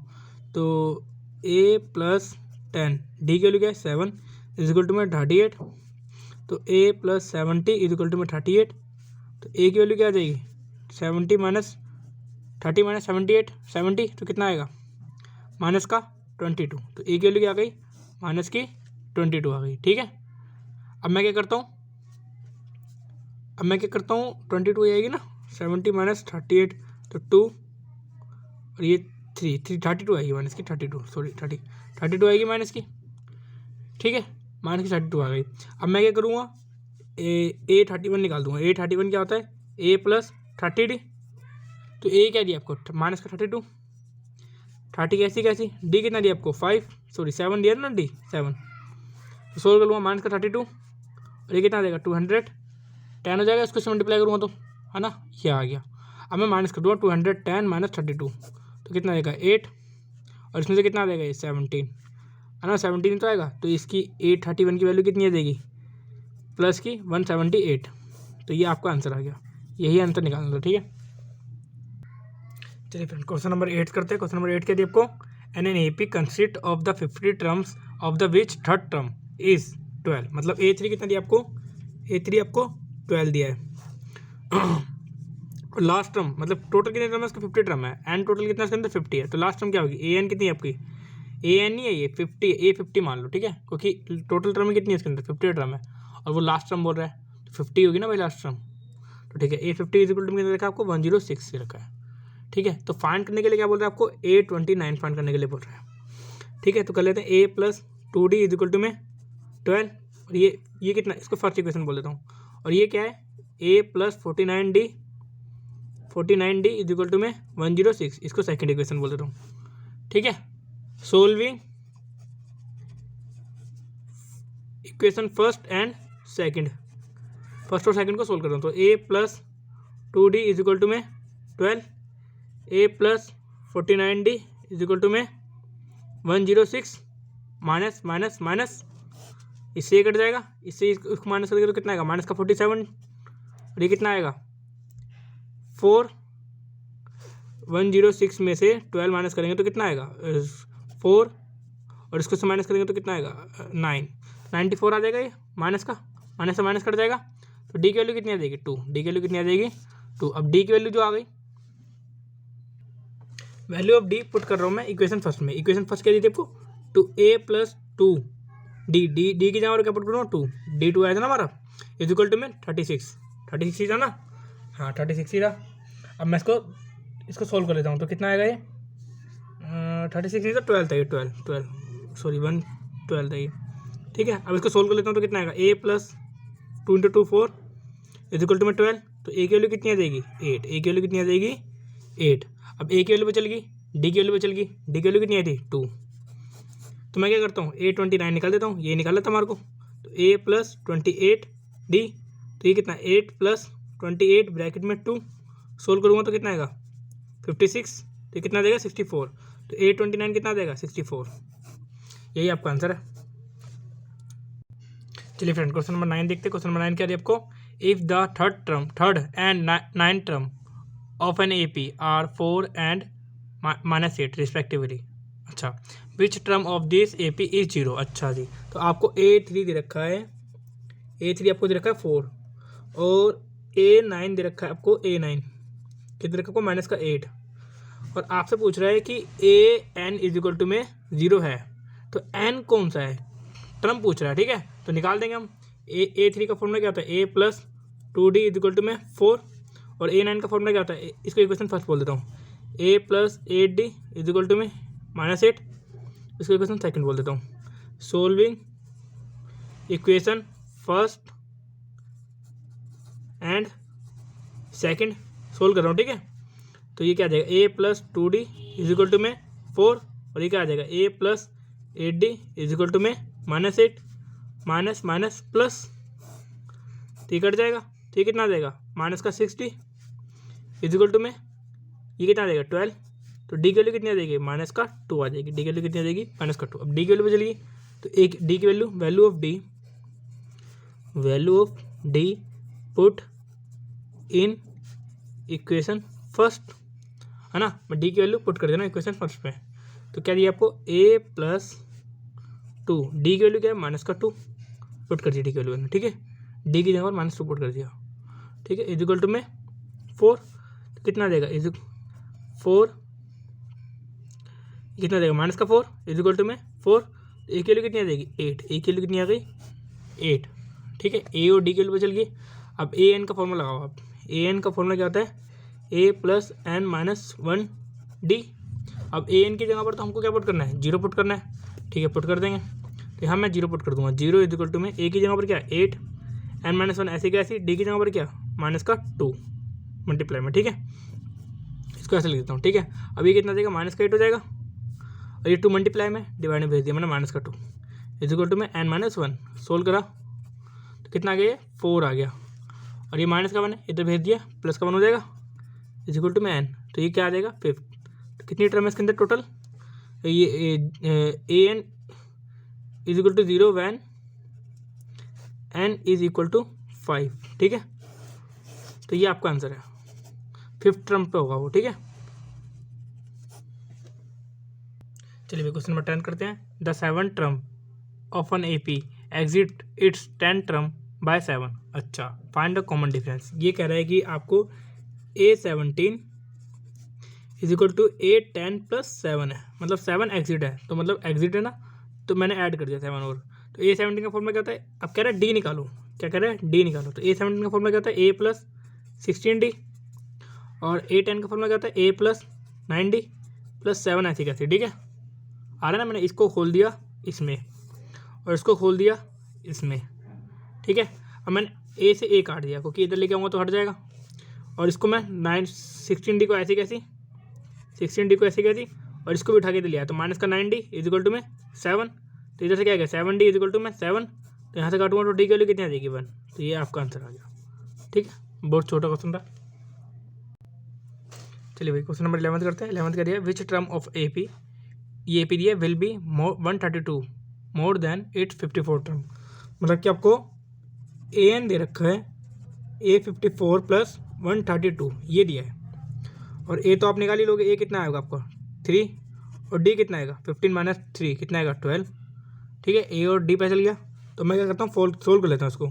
तो A प्लस 10 डी की वैल्यू क्या है 7 इज इक्वल टू में 38, तो A plus 70 is equal to में 38। तो A की वैल्यू क्या आ जाएगी 70 माइनस 30 माइनस 78 70, तो कितना आएगा माइनस का 22। तो A की वैल्यू क्या आ गई माइनस की 22 आ गई। ठीक है, अब मैं क्या करता हूँ 22 आएगी ना, 70 माइनस 38 तो 2, और ये 32 आएगी माइनस की 32 आएगी माइनस की। ठीक है, माइनस की 32 आ गई। अब मैं क्या करूँगा A31 निकाल दूंगा। A31 क्या होता है A प्लस 30D तो ए क्या दिया आपको माइनस का 32, 30 कैसी कैसी, डी कितना दिया आपको 7 दिया ना, डी 7। तो सोल्व कर लूँगा माइनस का 32 और ये कितना देगा 210 हो जाएगा, इसको से मल्टीप्लाई करूँगा तो, है ना, ये आ गया। अब मैं माइनस कर दूँगा 210 माइनस 32 तो कितना देगा 8 और इसमें से कितना देगा ये 17, है ना, 17 तो आएगा। तो इसकी 831 की वैल्यू कितनी आ जाएगी प्लस की 178। तो ये आपका आंसर आ गया, यही आंसर निकालना था, ठीक है। चलिए फ्रेंड क्वेश्चन नंबर 8 करते हैं। क्वेश्चन नंबर 8 क्या दिया आपको, an AP consist of the 50 terms of the which third term is 12। मतलब A3 कितना दिया आपको, A3 आपको 12 दिया है। और लास्ट टर्म मतलब टोटल कितने टर्म है इसका 50 टर्म है, एन टोटल कितना इसके अंदर 50 है। तो लास्ट टर्म क्या होगी, AN कितनी है आपकी, AN नहीं है ये 50, A50 मान लो, ठीक है, क्योंकि टोटल टर्म कितनी है इसके अंदर 50 टर्म है और वो लास्ट टर्म बोल रहा है तो 50 होगी ना भाई लास्ट टर्म। तो ठीक है, A50 इज इक्वल टू कितना रखा है आपको 106 से रखा है, ठीक है। तो फाइंड करने के लिए क्या बोल रहा है आपको, A29 फाइंड करने के लिए बोल रहा है, ठीक है। तो कर लेते हैं A plus 2D is equal to में 12 और ये कितना, इसको फर्स्ट इक्वेशन बोल देता हूँ। और ये क्या है A plus 49D is equal to में 106, इसको सेकंड इक्वेशन बोल देता हूँ, ठीक है। Solving equation first and second, first और सेकंड को सोल्व कर रहा हूँ। तो A plus 2D is equal to में 12, A plus 49D is equal to में 106 माइनस माइनस माइनस, इससे ये कट जाएगा, इससे इसको माइनस करेंगे तो कितना आएगा माइनस का 47 और ये कितना आएगा 4, 106 में से 12 माइनस करेंगे तो कितना आएगा 4 और इसको से माइनस करेंगे तो कितना आएगा 94 आ जाएगा, ये माइनस का माइनस से माइनस कट जाएगा। तो डी की वैल्यू कितनी आ जाएगी 2, डी की वैल्यू कितनी आ जाएगी 2। अब डी की वैल्यू जो आ गई, वैल्यू ऑफ डी पुट कर रहा हूँ मैं इक्वेशन फर्स्ट में। इक्वेशन फर्स्ट क्या दी थी आपको 2A प्लस 2D, डी की जगह और क्या पुट करूँगा 2, D2 आया था ना हमारा इज इक्वल टू में 36 ही था ना, हाँ 36 ही रहा। अब मैं इसको सोल्व कर लेता हूँ तो कितना आएगा ये 36 नहीं था 12 था ये 12 था ये, ठीक है। अब इसको सोल्व कर लेता हूँ तो कितना आएगा A plus 2 into 2 4 is equal to में 12। तो A की वैल्यू कितनी आ जाएगी 8, A की वैल्यू कितनी आ जाएगी 8। अब A की वैल्यू बचल गई, D की वैल्यू बचल गई, D की वैल्यू कितनी आई थी 2। तो मैं क्या करता हूँ A29 निकाल देता हूँ, ये निकाला था हमारे को। तो A प्लस 28D, तो ये कितना 8 प्लस 28 ब्रैकेट में 2 सोल्व करूँगा तो कितना आएगा 56, तो कितना देगा 64। तो A29 कितना देगा 64, यही आपका आंसर है। चलिए फ्रेंड क्वेश्चन नंबर 9 देखते हैं। क्वेश्चन नंबर 9 क्या है आपको, if the third and 9th term of an AP are 4 and -8 respectively. अच्छा, which term of this AP is 0। अच्छा जी, तो आपको A3 दे रखा है, A3 आपको दे रखा है 4 और A9 दे रखा है आपको A9 कितने रखा आपको माइनस का 8 और आपसे पूछ रहा है कि AN इज इक्वल टू में 0 है। तो N कौन सा है टर्म पूछ रहा है, ठीक है। तो निकाल देंगे हम। A3 का फॉर्मूला क्या होता है A plus 2D is equal to में 4 और A9 का फॉर्मूला क्या होता है, इसको इक्वेशन फर्स्ट बोल देता हूँ A plus 8D is equal to में -8, इसको इक्वेशन सेकंड बोल देता हूँ। Solving equation first and second solve कर रहा हूँ, ठीक है। तो ये क्या आ जाएगा A plus 2D is equal to में 4 और ये क्या आ जाएगा A plus 8D is equal to में -8 माइनस माइनस प्लस, तो ये कट जाएगा। तो ये कितना आ जाएगा माइनस का 60 इज इक्वल टू में ये कितना आ जाएगा 12। तो डी की वैल्यू कितनी आ जाएगी माइनस का 2 आ जाएगी, डी की वैल्यू कितनी आ जाएगी माइनस का 2। अब डी की वैल्यू बचेगी तो एक डी की value of D put in equation first, है ना। मैं डी की वैल्यू पुट कर देना इक्वेशन फर्स्ट में। तो क्या दिया आपको A प्लस 2, डी की वैल्यू क्या है माइनस का 2 पुट कर दिया डी की वैल्यू में, ठीक है। डी की जगह पर -2 पुट कर दिया, ठीक है, इज इक्वल टू में 4। तो कितना देगा इज 4 कितना देगा माइनस का 4 इज इक्वल टू में 4। ए की वैल्यू कितनी आ जाएगी 8, ए की वैल्यू कितनी आ गई 8, ठीक है। ए और डी की वैल्यू चल गई। अब AN का फॉर्मूला लगाओ आप। AN का फॉर्मूला क्या होता है A plus N minus 1D। अब AN की जगह पर तो हमको क्या पुट करना है 0 पुट करना है, ठीक है, पुट कर देंगे। तो यहाँ मैं 0 पुट कर दूंगा, 0 इज इक्वल टू में A की जगह पर क्या 8 N माइनस 1 ऐसी क्या ऐसी, डी की जगह पर क्या माइनस का 2 मल्टीप्लाई में, ठीक है। इसको ऐसे लिख देता हूँ, ठीक है। अब ये कितना देगा, माइनस का 8 हो जाएगा, और ये 2 मल्टीप्लाई में डिवाइड में भेज दिया मैंने माइनस का 2 इज इक्वल टू में n-1 सोल्व करा तो कितना आ गया, ये 4 आ गया, और ये माइनस का 1 है इधर भेज दिया, प्लस का 1 हो जाएगा इज इक्वल टू में n, तो ये क्या आ जाएगा 5। तो कितनी टर्म है इसके अंदर टोटल, ये an is equal to 0 when n is equal to 5, ठीक है। तो ये आपका आंसर है, 5th टर्म पे होगा वो, ठीक है। चलिए क्वेश्चन नंबर 10 करते हैं। The 7th term of an AP exceeds its 10th term by 7। अच्छा, फाइंड द कॉमन डिफरेंस। ये कह रहा है कि आपको A17 is equal to A10 plus 7 है, मतलब 7 एग्जिट है, तो मतलब एग्जिट है ना, तो मैंने ऐड कर दिया 7 और, तो A17 का फॉर्मूला क्या होता है, अब कह रहा है D निकालो, क्या कह रहा है D निकालो, तो A17 का फॉर्मूला क्या होता है A प्लस 16D, और A10 का फॉर्मूला क्या होता है A प्लस 9D प्लस 7 ऐसी कैसे, ठीक है। आ रहा है ना, मैंने इसको खोल दिया इसमें और इसको खोल दिया इसमें, ठीक है। अब मैंने A से A काट दिया क्योंकि इधर लेके आऊँगा तो हट जाएगा, और इसको मैं 16D को ऐसी कैसी 16D को ऐसी कैसी और इसको भी उठा के दे लिया, तो माइनस का 9D इज इक्वल टू में 7, तो इधर से क्या गया 7D इज इक्वल टू में 7, तो यहाँ से काटूंगा तो D की वैल्यू कितनी आ जाएगी 1, तो ये आपका आंसर आ गया, ठीक है। बहुत छोटा क्वेश्चन था। चलिए भाई क्वेश्चन नंबर 11 करते हैं। 11 का दिया विच टर्म ऑफ AP, ये AP दिया will be 132 more than it's 54 term, मतलब कि आपको AN दे रखा है A54 प्लस 132 ये दिया है, और A तो आप निकाल ही लोगे, A कितना आएगा आपका 3, और D कितना आएगा 15 माइनस 3 कितना आएगा 12, ठीक है। A और D पे चल गया, तो मैं क्या करता हूँ सोल्व कर लेता हूँ इसको।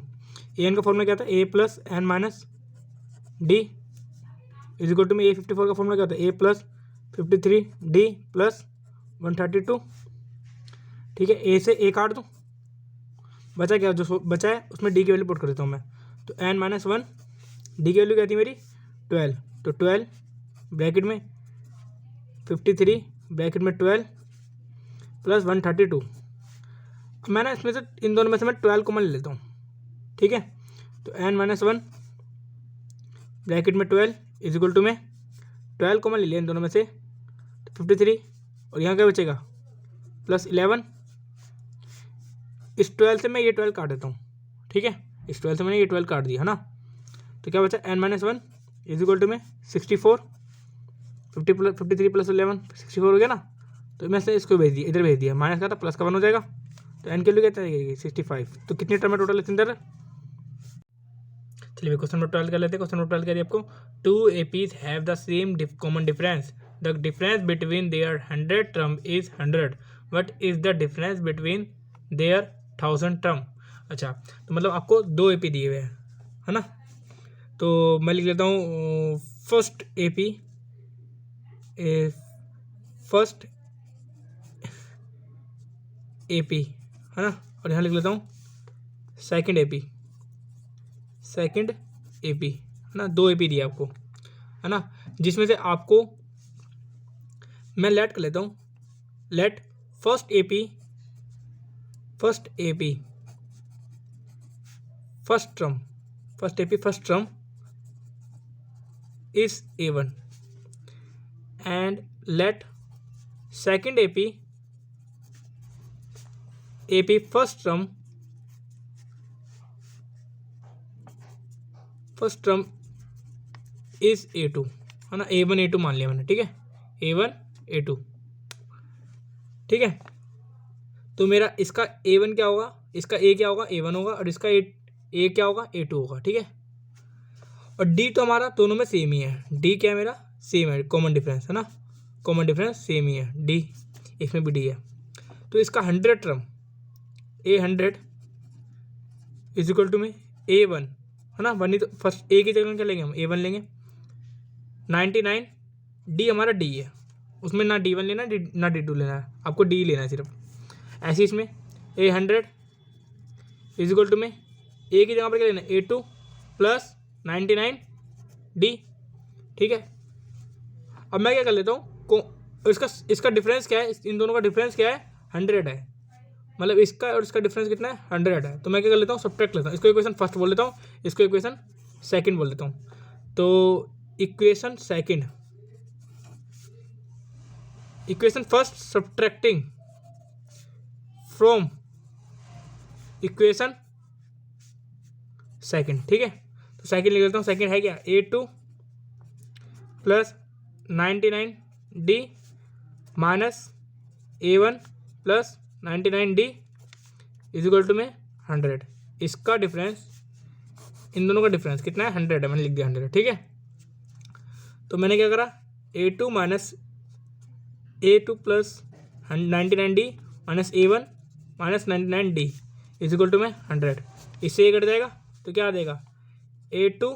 AN का फॉर्मूला क्या था A plus n minus D is equal to में A54 का फॉर्मूला क्या होता है A प्लस 53D प्लस 132, ठीक है। A से A काट दूँ, बचा क्या, जो बचा है उसमें D की वैल्यू पुट कर देता हूँ मैं, तो n-1 D की वैल्यू क्या थी मेरी 12, तो 12 ब्रैकेट में 53 ब्रैकेट में 12 प्लस 132। अब मैं ना इसमें से इन दोनों में से मैं 12 कॉमन ले लेता हूँ, ठीक है। तो n-1 ब्रैकेट में 12 इज इक्वल टू में 12 कॉमन ले लिया इन दोनों में से, तो 53, और यहाँ क्या बचेगा प्लस 11, इस 12 से मैं ये 12 काट देता हूँ, ठीक है। इस 12 से मैंने ये 12 काट दिया है ना, तो क्या बचा n-1 इज इक्वल टू में 64, 53 प्लस 11 64 हो गया ना, तो मैं से इसको भेज दिया, इधर भेज दिया, माइनस का था प्लस का 1 हो जाएगा, तो n के लिए कितना आएगी 65। तो कितने टर्म है टोटल इसके अंदर। चलिए क्वेश्चन नंबर 12 कर लेते हैं। क्वेश्चन नंबर 12 करिए आपको 2 APs have the same common difference, the difference between their 100 term is 100, what is the difference between their 1000 term. अच्छा, तो मतलब आपको 2 AP दिए हुए हैं, है ना, तो मैं लिख लेता हूँ फर्स्ट AP है ना, और यहाँ लिख लेता हूँ सेकंड AP है ना, 2 AP दिया आपको, है ना, जिसमें से आपको मैं लेट कर लेता हूँ, let first AP first term is A1 and let second AP first term is A2, है ना, A1 A2 मान लिया मैंने, ठीक है, A1 A2, ठीक है। तो मेरा इसका A1 क्या होगा, इसका A क्या होगा A1 होगा, और इसका A क्या होगा A2 होगा, ठीक है। और D तो हमारा दोनों में सेम ही है, D क्या है मेरा सेम है, कॉमन डिफरेंस है ना, कॉमन डिफरेंस सेम ही है, D इसमें भी D है। तो इसका 100 term A100 is equal to में A1 है ना, 1 ही तो फर्स्ट A की जगह क्या लेंगे हम A1 लेंगे, 99 D हमारा D है, उसमें ना D1 लेना ना D2 लेना है, आपको D लेना है सिर्फ। ऐसे इसमें A100 इज इक्वल टू में A की जगह पर क्या लेना है A2 प्लस 99 D, ठीक है। अब मैं क्या कर लेता हूँ, इसका डिफरेंस क्या है, इन दोनों का डिफरेंस क्या है 100 है, मतलब इसका और इसका डिफरेंस कितना है 100 है, तो मैं क्या कर लेता हूँ सब्ट्रैक्ट लेता हूँ, इसको इक्वेशन फर्स्ट बोल लेता हूँ, इसको इक्वेशन सेकंड बोल लेता हूँ। तो equation second equation first subtracting from equation second, ठीक है। तो सेकंड लिख लेता हूँ, सेकंड है क्या, A2 plus 99D minus A1 plus 99D is equal to में 100। इसका डिफरेंस, इन दोनों का डिफरेंस कितना है, 100 है, मैंने लिख दिया 100, ठीक है। तो मैंने क्या करा, A2 minus A2 plus 99D minus A1 minus 99D is equal to में 100। इससे ये कट जाएगा तो क्या आ जाएगा, A2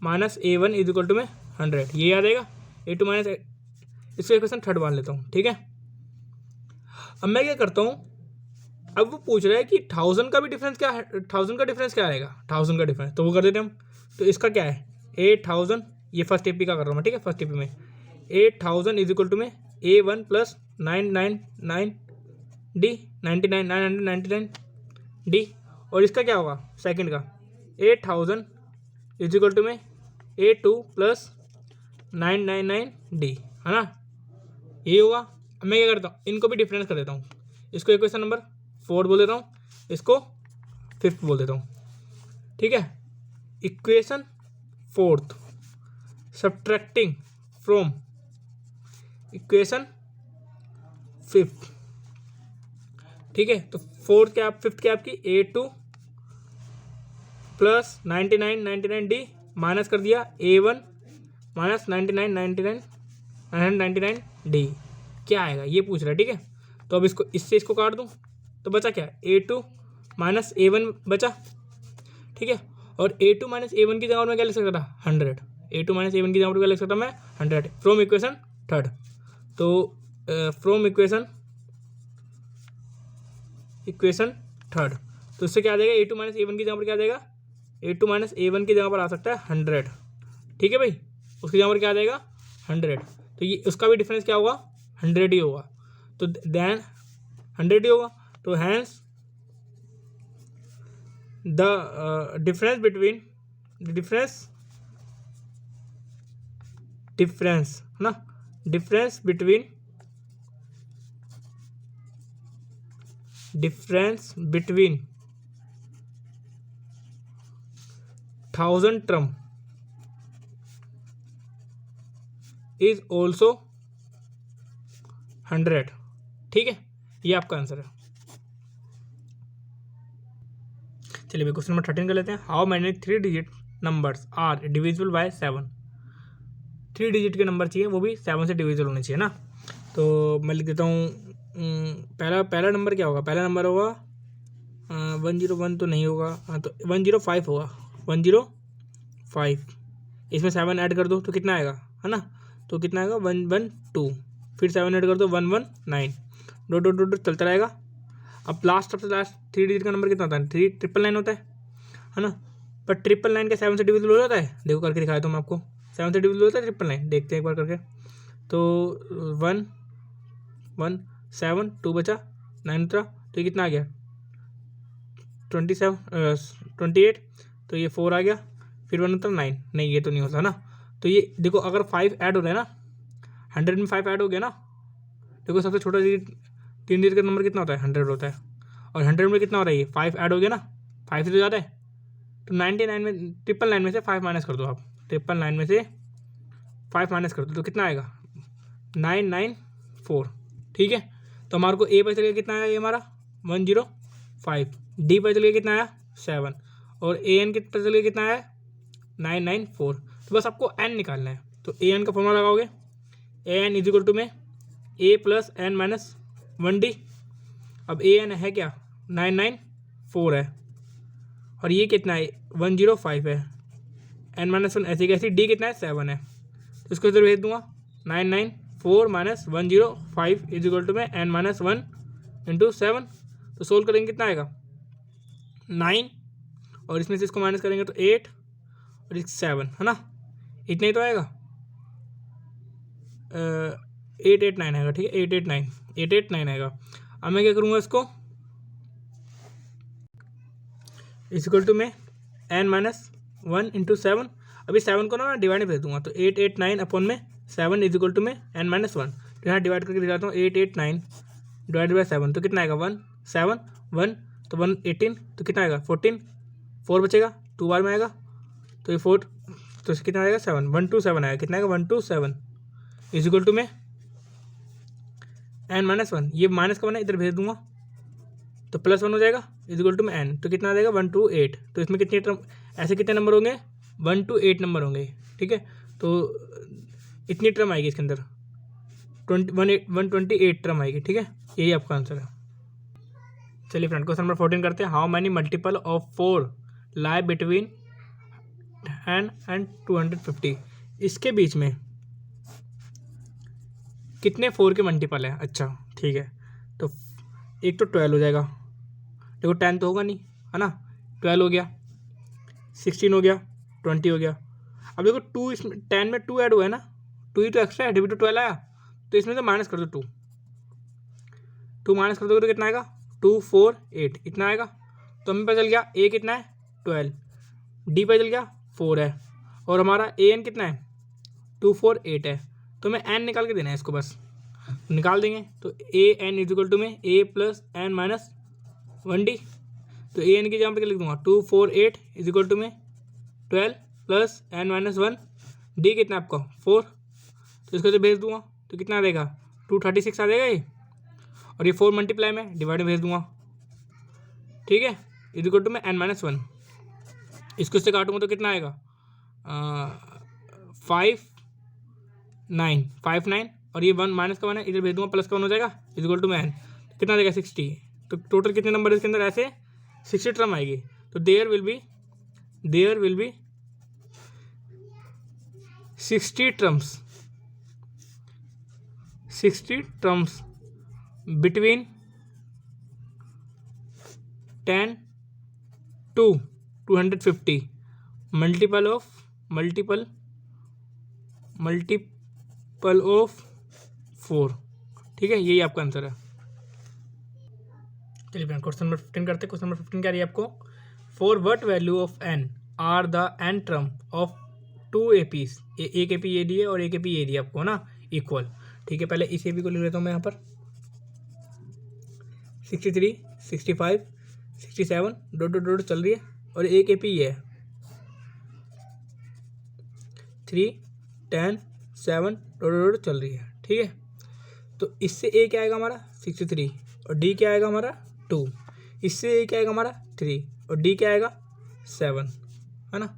minus A1 is equal to में 100, ये आ जाएगा। A2 माइनस, इसको इक्वेशन थर्ड मान लेता हूँ, ठीक है। अब मैं क्या करता हूँ, अब वो पूछ रहा है कि 1000 का भी डिफरेंस क्या है, 1000 का डिफरेंस क्या आएगा, 1000 का डिफरेंस, तो वो कर देते हैं हम। तो इसका क्या है, 8000, ये फर्स्ट टीपी का कर रहा हूँ मैं, ठीक है। फर्स्ट टीपी में 8000 इज इक्वल टू में A1 प्लस 999D 999D, और इसका क्या होगा सेकंड का, 8000 इज इक्वल टू में A2 प्लस 999D, है ना, ये होगा। अब मैं क्या करता हूँ, इनको भी डिफरेंस कर देता हूँ, इसको इक्वेशन नंबर 4 बोल देता हूँ, इसको 5th बोल देता हूँ, ठीक है। Equation 4th subtracting from equation 5th, ठीक है। तो 4th क्या, 5th क्या आपकी, A2 प्लस 99D माइनस कर दिया A1 माइनस 999D, क्या आएगा ये पूछ रहा है, ठीक है। तो अब इसको, इससे इसको काट दूं तो बचा क्या, A2 माइनस A1 बचा, ठीक है। और A2 माइनस A1 की जगह मैं क्या लिख सकता था, 100। A2 माइनस A1 की जगह पर क्या लिख सकता मैं, 100 फ्रॉम इक्वेशन थर्ड। तो फ्रॉम इक्वेशन थर्ड, तो इससे क्या आ जाएगा, A2 माइनस A1 की जगह पर क्या आ जाएगा, A2 माइनस A1 की जगह पर आ सकता है 100, ठीक है भाई। उसकी जगह पर क्या आ जाएगा 100, तो ये उसका भी डिफरेंस क्या होगा, 100 ही होगा। तो देन 100 ही होगा, तो hence the difference between difference है ना, difference between 1000 term is also 100, ठीक है। ये आपका आंसर है। चलिए क्वेश्चन नंबर 13 कर लेते हैं। How many 3 digit numbers are divisible by 7। 3 digit के नंबर चाहिए, वो भी 7 से डिविजिबल होने चाहिए ना। तो मैं लिख देता हूँ, पहला नंबर क्या होगा, पहला नंबर होगा 101 तो नहीं होगा, हाँ तो 105 होगा, 105। इसमें 7 ऐड कर दो तो कितना आएगा, है ना, तो कितना आएगा 112, फिर 7 ऐड कर दो 119, डॉट डॉट डॉट चलता रहेगा। अब लास्ट, सबसे लास्ट 3 डिजिट का नंबर कितना होता है, 3999 होता है ना। पर 999 का 7 से डिविजिबल हो जाता है, देखो करके दिखाया तो मैं आपको, 7 से डिविजिबल होता है 999, देखते हैं एक बार करके। तो 1 1 7 2 बचा, 9 उतरा, तो ये कितना आ गया 28, तो ये 4 आ गया, फिर 1 उतरा 9, नहीं ये तो नहीं होता ना। तो ये देखो अगर 5 ऐड हो रहा है ना, 100 में 5 ऐड हो गया ना, देखो सबसे छोटा डिजिट 3 डिजिट का नंबर कितना होता है, 100 होता है, और 100 में कितना हो रहा है, ये 5 ऐड हो गया ना, 5 से तो ज़्यादा है। तो 99 में 999 में से 5 माइनस कर दो आप, 999 में से 5 माइनस कर दो तो कितना आएगा 994, ठीक है। तो हमारे को ए पता चल गया कितना आया, ये हमारा 105, डी पता चल गया कितना आया 7, और ए एन पता चल गया कितना आया 994। तो बस आपको एन निकालना है, तो ए एन का फॉर्मूला लगाओगे, A N is equal to में ए प्लस एन माइनस 1D। अब ए एन है क्या 994 है, और ये कितना है 105 है, एन माइनस 1 ऐसी कैसी, डी कितना है 7 है, तो इसको इधर भेज दूंगा 994 माइनस 105 इज इक्वल टू में एन माइनस 1 इंटू 7। तो सोल्व करेंगे कितना आएगा 9, और इसमें से इसको माइनस करेंगे तो 8 और 7, है ना, इतना ही तो आएगा 889 आएगा, ठीक है 889 आएगा। अब मैं क्या करूँगा इसको इज इक्वल टू में एन माइनस 1 इंटू 7, अभी 7 को ना मैं डिवाइड में भेज दूंगा, तो 889 अपॉन में 7 इज इक्वल टू में एन माइनस 1। तो यहाँ डिवाइड करके दिखाता हूँ 8 8 9 डिवाइड बाई 7 तो कितना आएगा 1 7 1 तो 1 18 तो कितना आएगा 14 4 बचेगा 2 बार में आएगा तो ये 4 तो कितना आएगा 7 1 2 7 आएगा कितना आएगा 1 2 7 इज इक्वल टू में n-1 ये माइनस का बना इधर भेज दूंगा तो +1 हो जाएगा इज इक्वल टू में n तो कितना आ जाएगा 1 2 8 तो इसमें कितने टर्म ऐसे कितने नंबर होंगे 1 to 8 नंबर होंगे ठीक है तो इतनी टर्म आएगी इसके अंदर 128 टर्म आएगी ठीक है यही आपका आंसर है। चलिए फ्रेंड क्वेश्चन नंबर 14 करते हैं। How many multiple of 4 lie between 10 and 250 इसके बीच में कितने 4 के मल्टीपल है। अच्छा ठीक है तो एक तो 12 हो जाएगा देखो 10 तो होगा नहीं है ना 12 हो गया 16 हो गया 20 हो गया। अब देखो 2 इसमें 10 में 2 ऐड हुआ है ना 2 ही तो एक्स्ट्रा है डिवाइड टू 12 आया तो इसमें से माइनस कर दो 2 माइनस कर दोगे तो कितना आएगा 2 4 8 इतना आएगा तो हमें पता चल गया ए कितना है 12 डी पता चल गया 4 है और हमारा ए एन कितना है 2 4 8 है तो हमें एन निकाल के देना है इसको बस निकाल देंगे तो A N is equal to में ए प्लस एन माइनस 1 डी तो ए एन की जगह पे लिख दूंगा 2 4 8 इज इक्वल टू में 12 प्लस एन माइनस 1 डी कितना आपका 4 तो इसको तो भेज दूंगा तो कितना आ जाएगा 236 आ जाएगा ये और ये 4 मल्टीप्लाई में डिवाइड में भेज दूंगा ठीक है इज इक्वल टू में एन माइनस 1 इसको इससे काटूंगा तो कितना आएगा 5 9 और ये 1 माइनस का 1 है इधर भेज दूंगा प्लस का 1 हो जाएगा इज इक्वल टू में एन कितना आ जाएगा 60 तो टोटल कितने नंबर इसके अंदर ऐसे 60 टर्म आएगी तो there will be 60 terms between 10 to 250 multiple of 4 ठीक है यही आपका आंसर है। चलिए फ्रेंड क्वेश्चन नंबर 15 करते हैं। क्वेश्चन नंबर 15 क्या रही है आपको for what value of n are the n term of 2 APs एक AP ये दी है और एक AP ये दी है आपको ना इक्वल ठीक है पहले इस AP को लिख लेता हूँ मैं यहाँ पर 63 65 67 डॉट चल रही है और एक AP ये है 3 10 7 डॉट चल रही है ठीक है तो इससे A क्या आएगा हमारा 63 और D क्या आएगा हमारा 2 इससे A क्या आएगा हमारा 3 और D क्या आएगा 7 है ना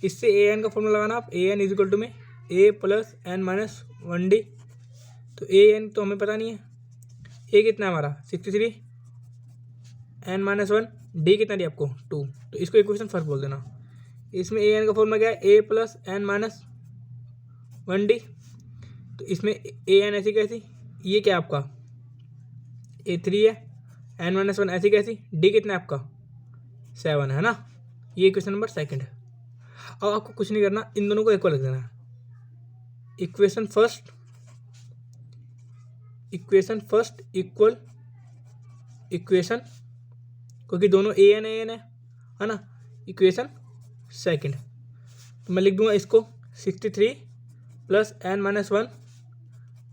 इससे AN का फॉर्मूला लगाना आप AN इज इक्वल टू में A plus N minus 1 D तो AN तो हमें पता नहीं है A कितना है हमारा 63 n माइनस 1 डी कितना दिया आपको 2 तो इसको इक्वेशन फर्स्ट बोल देना इसमें ए एन का फॉर्मूला क्या है ए प्लस एन माइनस 1 डी तो इसमें ए एन ऐसी कैसी ये क्या आपका A3 है एन माइनस 1 ऐसी कैसी डी कितना है आपका 7 है ना ये इक्वेशन नंबर सेकंड है। अब आपको कुछ नहीं करना इन दोनों को इक्वल लिख देना है इक्वेशन फर्स्ट इक्वल इक्वेशन क्योंकि दोनों ए एन है ना इक्वेशन सेकंड तो मैं लिख दूंगा इसको 63 plus N minus 1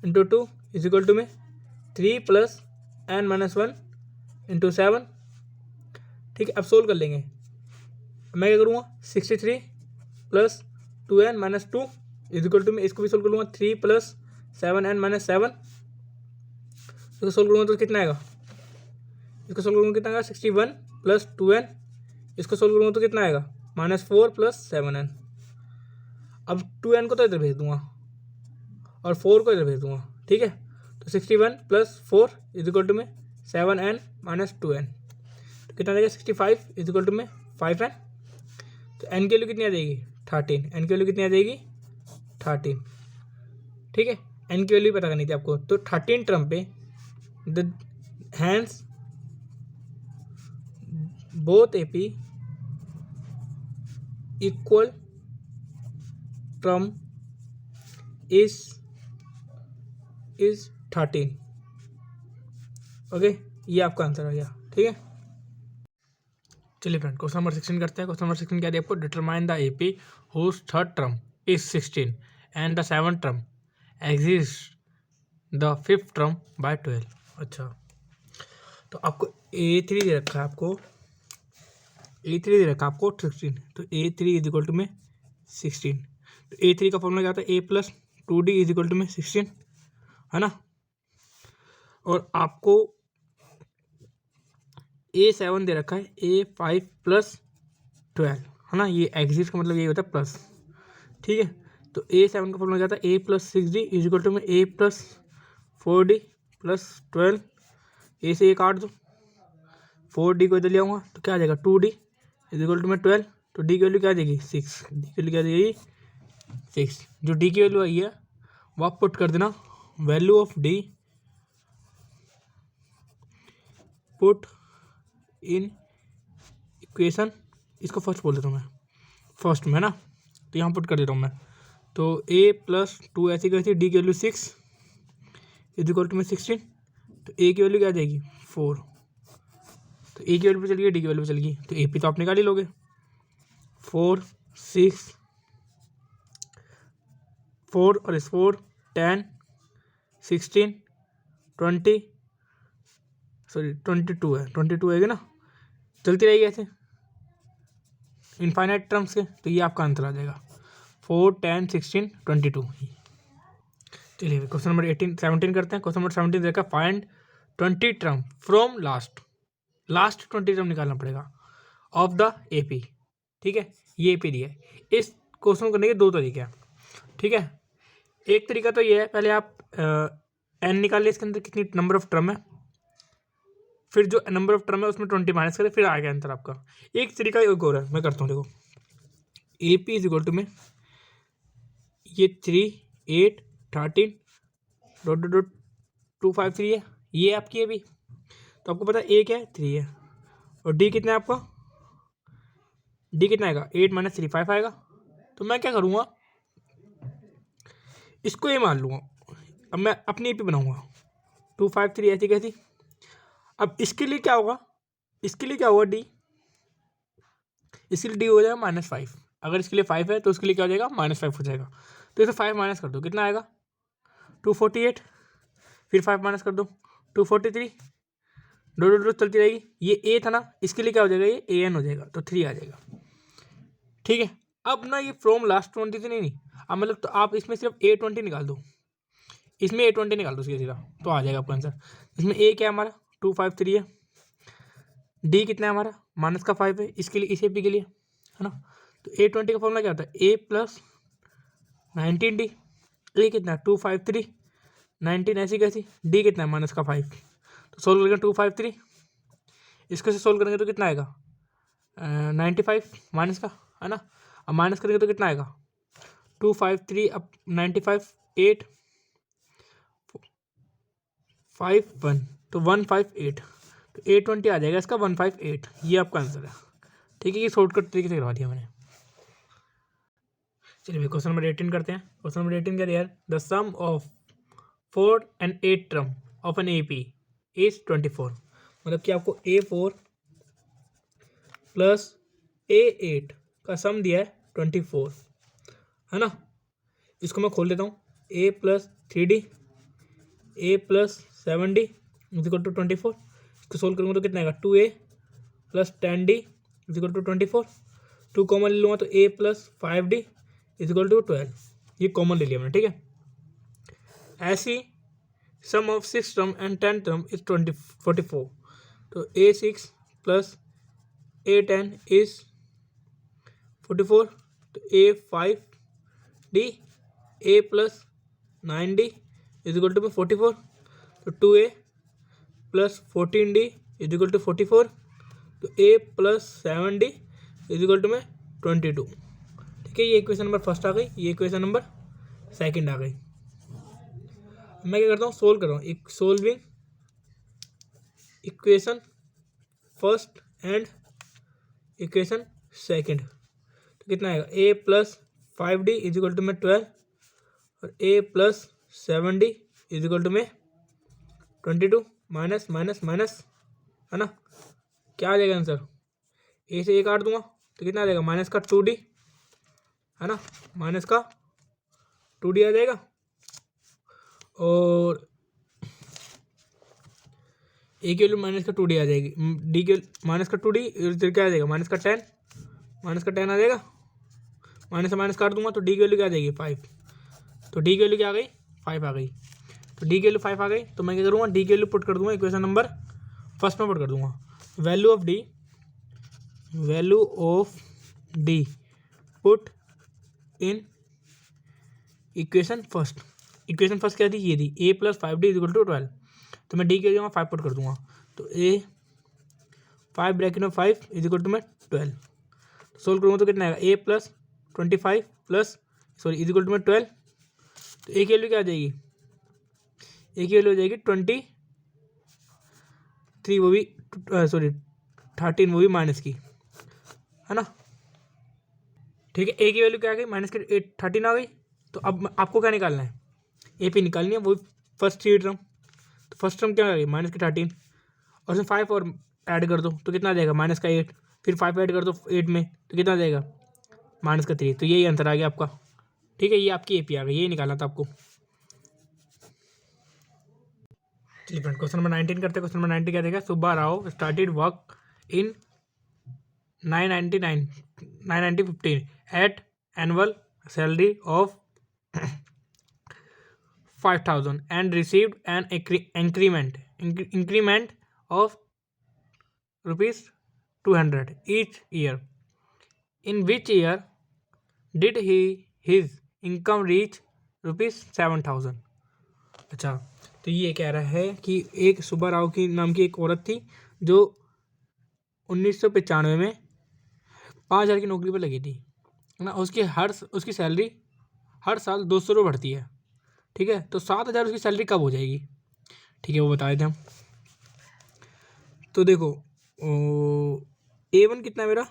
into 2 is equal to में 3 प्लस एन माइनस 1 इंटू 7 ठीक है अब सोल्व कर लेंगे मैं क्या करूँगा 63 plus 2n minus 2 is equal to में इसको भी सोल्व कर लूँगा 3 प्लस 7n माइनस 7 इसको सोल्व करूँगा तो कितना आएगा इसको सोल्व करूँगा कितना आएगा 61 प्लस 2n इसको सोल्व करूँगा तो कितना आएगा -4 प्लस 7n अब 2n को तो इधर भेज दूँगा और 4 को इधर भेज दूँगा ठीक है तो 61 प्लस 4 इज इक्वल टू में 7n माइनस 2n तो कितना आ जाएगा 65 इज इक्वल टू में 5n तो n की वैल्यू कितनी आ जाएगी 13 n की वैल्यू कितनी आ जाएगी 13 ठीक है n की वैल्यू पता करनी थी आपको तो 13 टर्म पे the hence both AP equal term is 13 okay ये आपका आंसर हो गया ठीक है। चलिए फ्रेंड क्वेश्चन नंबर 16 करते हैं। क्वेश्चन नंबर 16 क्या दिया आपको determine the AP whose third term is 16 and the seventh term exists the fifth term by 12। अच्छा, तो आपको A3 दे रखा है, आपको A3 दे रखा है आपको 16, तो A3 इज इक्वल टू में 16। तो A3 का फॉर्मूला क्या होता है, A plus 2D is equal to में 16, है ना। और आपको A7 दे रखा है A5 प्लस 12, है ना। ये एग्जिट का मतलब ये होता है प्लस, ठीक है। तो A7 का फॉर्मूला क्या था, A plus 6D is equal to में A plus 4D plus 12। A से ये काट दो, 4D को इधर ले आऊँगा तो क्या आ जाएगा 2D इज इक्वल टू में 12। तो D की वैल्यू क्या आ जाएगी 6, D की वैल्यू क्या आ जाएगी 6। जो D की वैल्यू आई है वो आप पुट कर देना, value of D put in equation, इसको फर्स्ट बोल देता हूँ मैं, फर्स्ट में, है ना। तो यहाँ पुट कर देता हूँ मैं, तो A प्लस 2 ऐसी कैसी, D की वैल्यू 6 इज इक्वल टू में 16। तो A की वैल्यू क्या आ जाएगी 4, तो A की वैल्यू पे चल गई, D की वैल्यू पे चल गई, तो AP तो आप निकाल ही लोगे। 4 6 4 और 4 10 16 20, सॉरी 22 है, 22 है ना, चलती रहेगी ऐसे इनफाइनाइट टर्म्स के। तो ये आपका आंसर आ जाएगा 4 10 16 22। चलिए क्वेश्चन नंबर 17 करते हैं। क्वेश्चन नंबर 17 देखा, find 20 term from last 20 term निकालना पड़ेगा ऑफ द AP, ठीक है। ये AP दिया है। इस क्वेश्चन को करने के दो तरीके हैं, ठीक है। एक तरीका तो ये है, पहले आप n निकाल लिया, इसके अंदर कितनी नंबर ऑफ टर्म है, फिर जो नंबर ऑफ टर्म है उसमें 20 माइनस करें, फिर आ गया आंसर आपका। एक तरीका एक और है, मैं करता हूँ, देखो AP इज इक्वल टू में ये 3 8 13 डॉट डॉट डॉट 2 5 3 है, ये आपकी है भी। तो आपको पता है A क्या है 3 है, और D कितना है आपका, D कितना आएगा 8 माइनस 3 5 आएगा। तो मैं क्या करूँगा, इसको ये मान लूँगा, अब मैं अपनी AP बनाऊँगा 2 5 3 ऐसी कैसी। अब इसके लिए क्या होगा, इसके लिए क्या होगा D, इसके लिए D हो जाएगा -5। अगर इसके लिए 5 है तो उसके लिए क्या हो जाएगा -5 हो जाएगा। तो इसे 5 माइनस कर दो, कितना आएगा 248, फिर 5 माइनस कर दो 243, दो दो दो चलती रहेगी। ये A था ना, इसके लिए क्या हो जाएगा, ये AN हो जाएगा, तो 3 आ जाएगा, ठीक है। अब ना ये फ्रॉम लास्ट 20 से नहीं, अब मतलब तो आप इसमें सिर्फ A20 निकाल दो, इसमें A20 निकाल दो सीधा सीधा, तो आ जाएगा आपका आंसर। इसमें A क्या है हमारा 2 5 3 है, D कितना है हमारा -5 है, इसके लिए इस AP के लिए, है ना। तो A20 का फॉर्मूला क्या होता है, A प्लस 19D, A कितना है 2 5 3 19 ऐसी कैसी, D कितना है -5। तो सोल्व करेंगे 2 5 3, इसको से सोल्व करेंगे तो कितना आएगा 95 माइनस का, है ना। अब माइनस करेंगे तो कितना आएगा 2 5 3 अब 95 8 5 1, तो 158, तो A20 आ जाएगा इसका 158, ये आपका आंसर है, ठीक है। ये शॉर्टकट तरीके से करवा दिया मैंने। चलिए भाई क्वेश्चन नंबर 18 करते हैं। क्वेश्चन नंबर 18 क्या दिया है, the sum of 4 and 8 term of an AP is 24। मतलब कि आपको A4 प्लस A8 का सम दिया है 24, है ना। इसको मैं खोल देता हूँ, A plus 3D A plus 7D is equal to 24। इसको सोल्व करूँगा तो कितना आएगा 2A plus 10D is equal to 24। 2 common ले लूँगा तो A plus 5D is equal to 12, ये कॉमन ले लिया मैंने, ठीक है। ऐसी sum of 6 term and 10 term is 44। तो A6 प्लस A10 इज 44, तो A5D A plus 9D is equal to में 44, तो 2A plus 14D is equal to 44, तो A plus 7D is equal to में 22, ठीक है। ये इक्वेशन नंबर फर्स्ट आ गई, ये इक्वेशन नंबर सेकंड आ गई। मैं क्या करता हूँ, सोल्व कर रहा हूँ, एक solving equation first and equation second, तो कितना आएगा A plus 5D is equal to में 12 और A plus 7D is equal to में 22, माइनस माइनस माइनस, है ना। क्या आ जाएगा आंसर, A से A काट दूंगा तो कितना आ जाएगा माइनस का 2D, है ना, माइनस का 2D आ जाएगा, और ए की वैल्यू माइनस का 2d आ जाएगी, डी के माइनस का 2d, इधर क्या आ जाएगा माइनस का 10, आ जाएगा, माइनस से माइनस काट दूंगा तो डी की वैल्यू क्या आ जाएगी 5, तो डी की वैल्यू क्या आ गई 5 आ गई, तो डी की वैल्यू 5 आ गई, तो मैं क्या करूँगा डी की वैल्यू पुट कर दूंगा इक्वेशन नंबर फर्स्ट में पुट कर दूंगा, value of D put in equation first क्या थी, ये थी A plus 5d is equal to 12, तो मैं डी की जगह 5 पुट कर दूंगा, तो ए 5 ब्रैकेट में 5 इज इक्वल टू मैं 12, सोल्व करूँगा तो कितना आएगा A plus 25 plus sorry is equal to में 12, तो ए की वैल्यू क्या आ जाएगी, ए की वैल्यू हो जाएगी 23, वो भी सॉरी 13, वो भी माइनस की, है ना। ठीक है, ए की वैल्यू क्या आ गई माइनस की 13 आ गई, तो अब आपको क्या निकालना है, ए पी निकालनी है, वो फर्स्ट थ्री टर्म, तो फर्स्ट टर्म क्या आ गई माइनस की 13, और उसमें 5 और ऐड कर दो तो कितना आ जाएगा माइनस का 8, फिर 5 ऐड कर दो 8 में तो कितना आ जाएगा माइनस का 3, तो यही आंसर आ गया आपका। ठीक है, ये आपकी ए पी आ गई, यही निकालना था आपको। चलिए फ्रेंड क्वेश्चन नंबर 19 करते हैं। क्वेश्चन नंबर 19 क्या देगा, Subba Rao started work in 99015 at annual salary of 5000 and received an increment of rupees 200 each year. In which year did his income reach rupees 7000? अच्छा, तो ये कह रहा है कि एक सुब्बा राव की नाम की एक औरत थी जो 1995 में 5000 की नौकरी पर लगी थी, है ना। उसकी सैलरी हर साल 200 रुपये बढ़ती है, ठीक है। तो 7000 उसकी सैलरी कब हो जाएगी, ठीक है, वो बता देते हम। तो देखो A1 कितना है मेरा,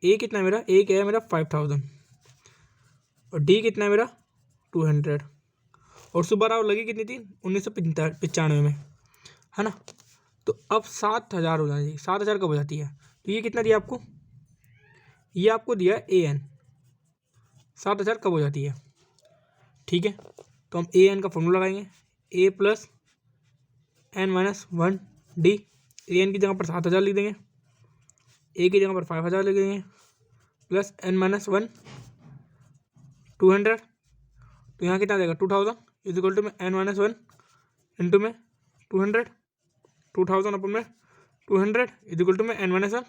ए कितना है मेरा, ए क्या है मेरा 5000 और डी कितना है मेरा 200, और सुब्बा राव लगी कितनी थी 1995 में, है ना। तो अब 7000 हो जाएगी, 7000 कब हो जाती है, तो ये कितना दिया आपको, ये आपको दिया AN, 7000 कब हो जाती है, ठीक है। तो हम AN का फॉर्मूला लगाएंगे, A plus N minus 1d, AN की जगह पर 7000 लिख देंगे, ए की जगह पर 5000 लिख देंगे, प्लस n माइनस 1 200, तो यहाँ कितना देगा 2000 इज इक्वल टू में n माइनस 1 इंटू में 200, 2000 अपन में 200 इज इक्वल टू में n माइनस 1,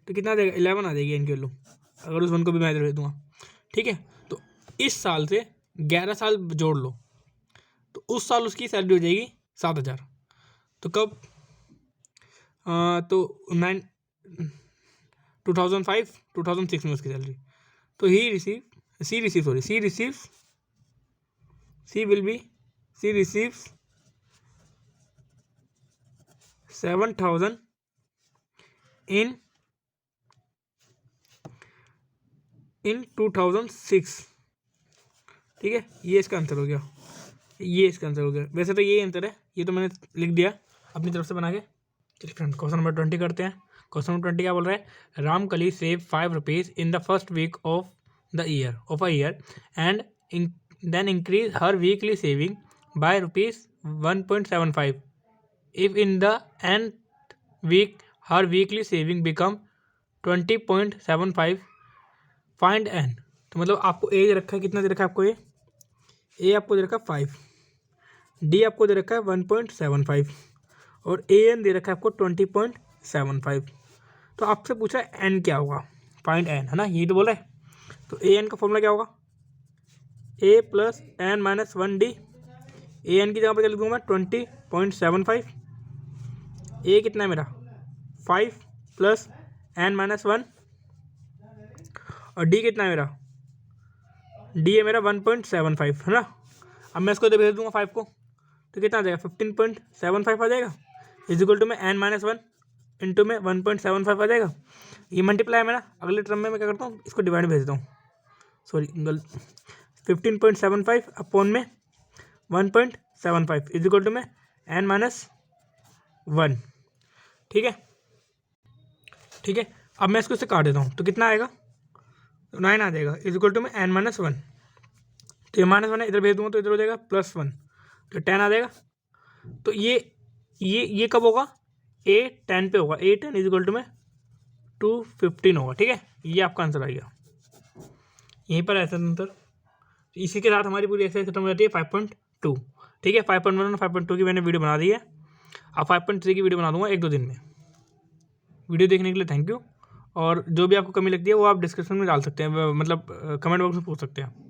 तो कितना देगा 11 आ जाएगी n की वैल्यू, अगर उस 1 को भी मैं इधर भेज दूँगा, ठीक है। तो इस साल से 11 साल जोड़ लो तो उस साल उसकी सैलरी हो जाएगी 7000, तो कब तो 2006 में उसकी सैलरी, तो सी रिसीव्स 7000 इन 2006, ठीक है। ये इसका आंसर हो गया, वैसे तो ये आंसर है, ये तो मैंने लिख दिया अपनी तरफ से बना के। चलिए फ्रेंड क्वेश्चन नंबर 20 करते हैं। क्वेश्चन नंबर 20 क्या बोल रहा है, Ramkali save 5 rupees in the first week of a year and then increase her weekly saving by ₹1.75 if in the end week her weekly saving become 20.75, find n. तो मतलब आपको ए दे रखा है, कितना दे रखा है आपको, ए आपको दे रखा है 5, डी आपको दे रखा है 1.75 और AN दे रखा है आपको 20.75। तो आपसे पूछा है एन क्या होगा, फाइंड एन, है ना, यही तो बोला है। तो AN का फॉर्मूला क्या होगा, A plus N minus 1d, AN की जगह पर क्या लिख दूँगा मैं 20.75, ए कितना है मेरा 5 प्लस एन माइनस 1 और डी कितना है मेरा, डी है मेरा 1.75, है ना। अब मैं इसको भेज दूंगा 5 को, तो कितना आ जाएगा 15.75 आ जाएगा इज इक्वल टू में n माइनस 1 इंटू में 1.75 आ जाएगा। ये मल्टीप्लाई है मेरा, अगले टर्म में मैं क्या करता हूँ इसको डिवाइड भेज देता हूँ, सॉरी 15.75 अपॉन में 1.75 इज इक्वल टू में n माइनस 1, ठीक है। अब मैं इसको इससे काट देता हूँ तो कितना आएगा, 9 आ जाएगा इज इक्वल टू में n माइनस 1, तो ये -1 इधर भेज दूँगा तो इधर हो जाएगा +1, तो 10 आ जाएगा। तो ये कब होगा, A10 पे होगा, A10 इज इक्वल टू में 215 होगा। ठीक है, ये आपका आंसर आएगा। यहीं पर ऐसा आंसर। इसी के साथ हमारी पूरी एक्सरसाइज खत्म हो जाती है 5.2। ठीक है, 5.1 और 5.2 की मैंने वीडियो बना दी है। अब 5.3 की वीडियो बना दूंगा 1-2 दिन में। वीडियो देखने के लिए थैंक यू। और जो भी आपको कमी लगती है वो आप डिस्क्रिप्शन में डाल सकते हैं, मतलब कमेंट बॉक्स में पूछ सकते हैं।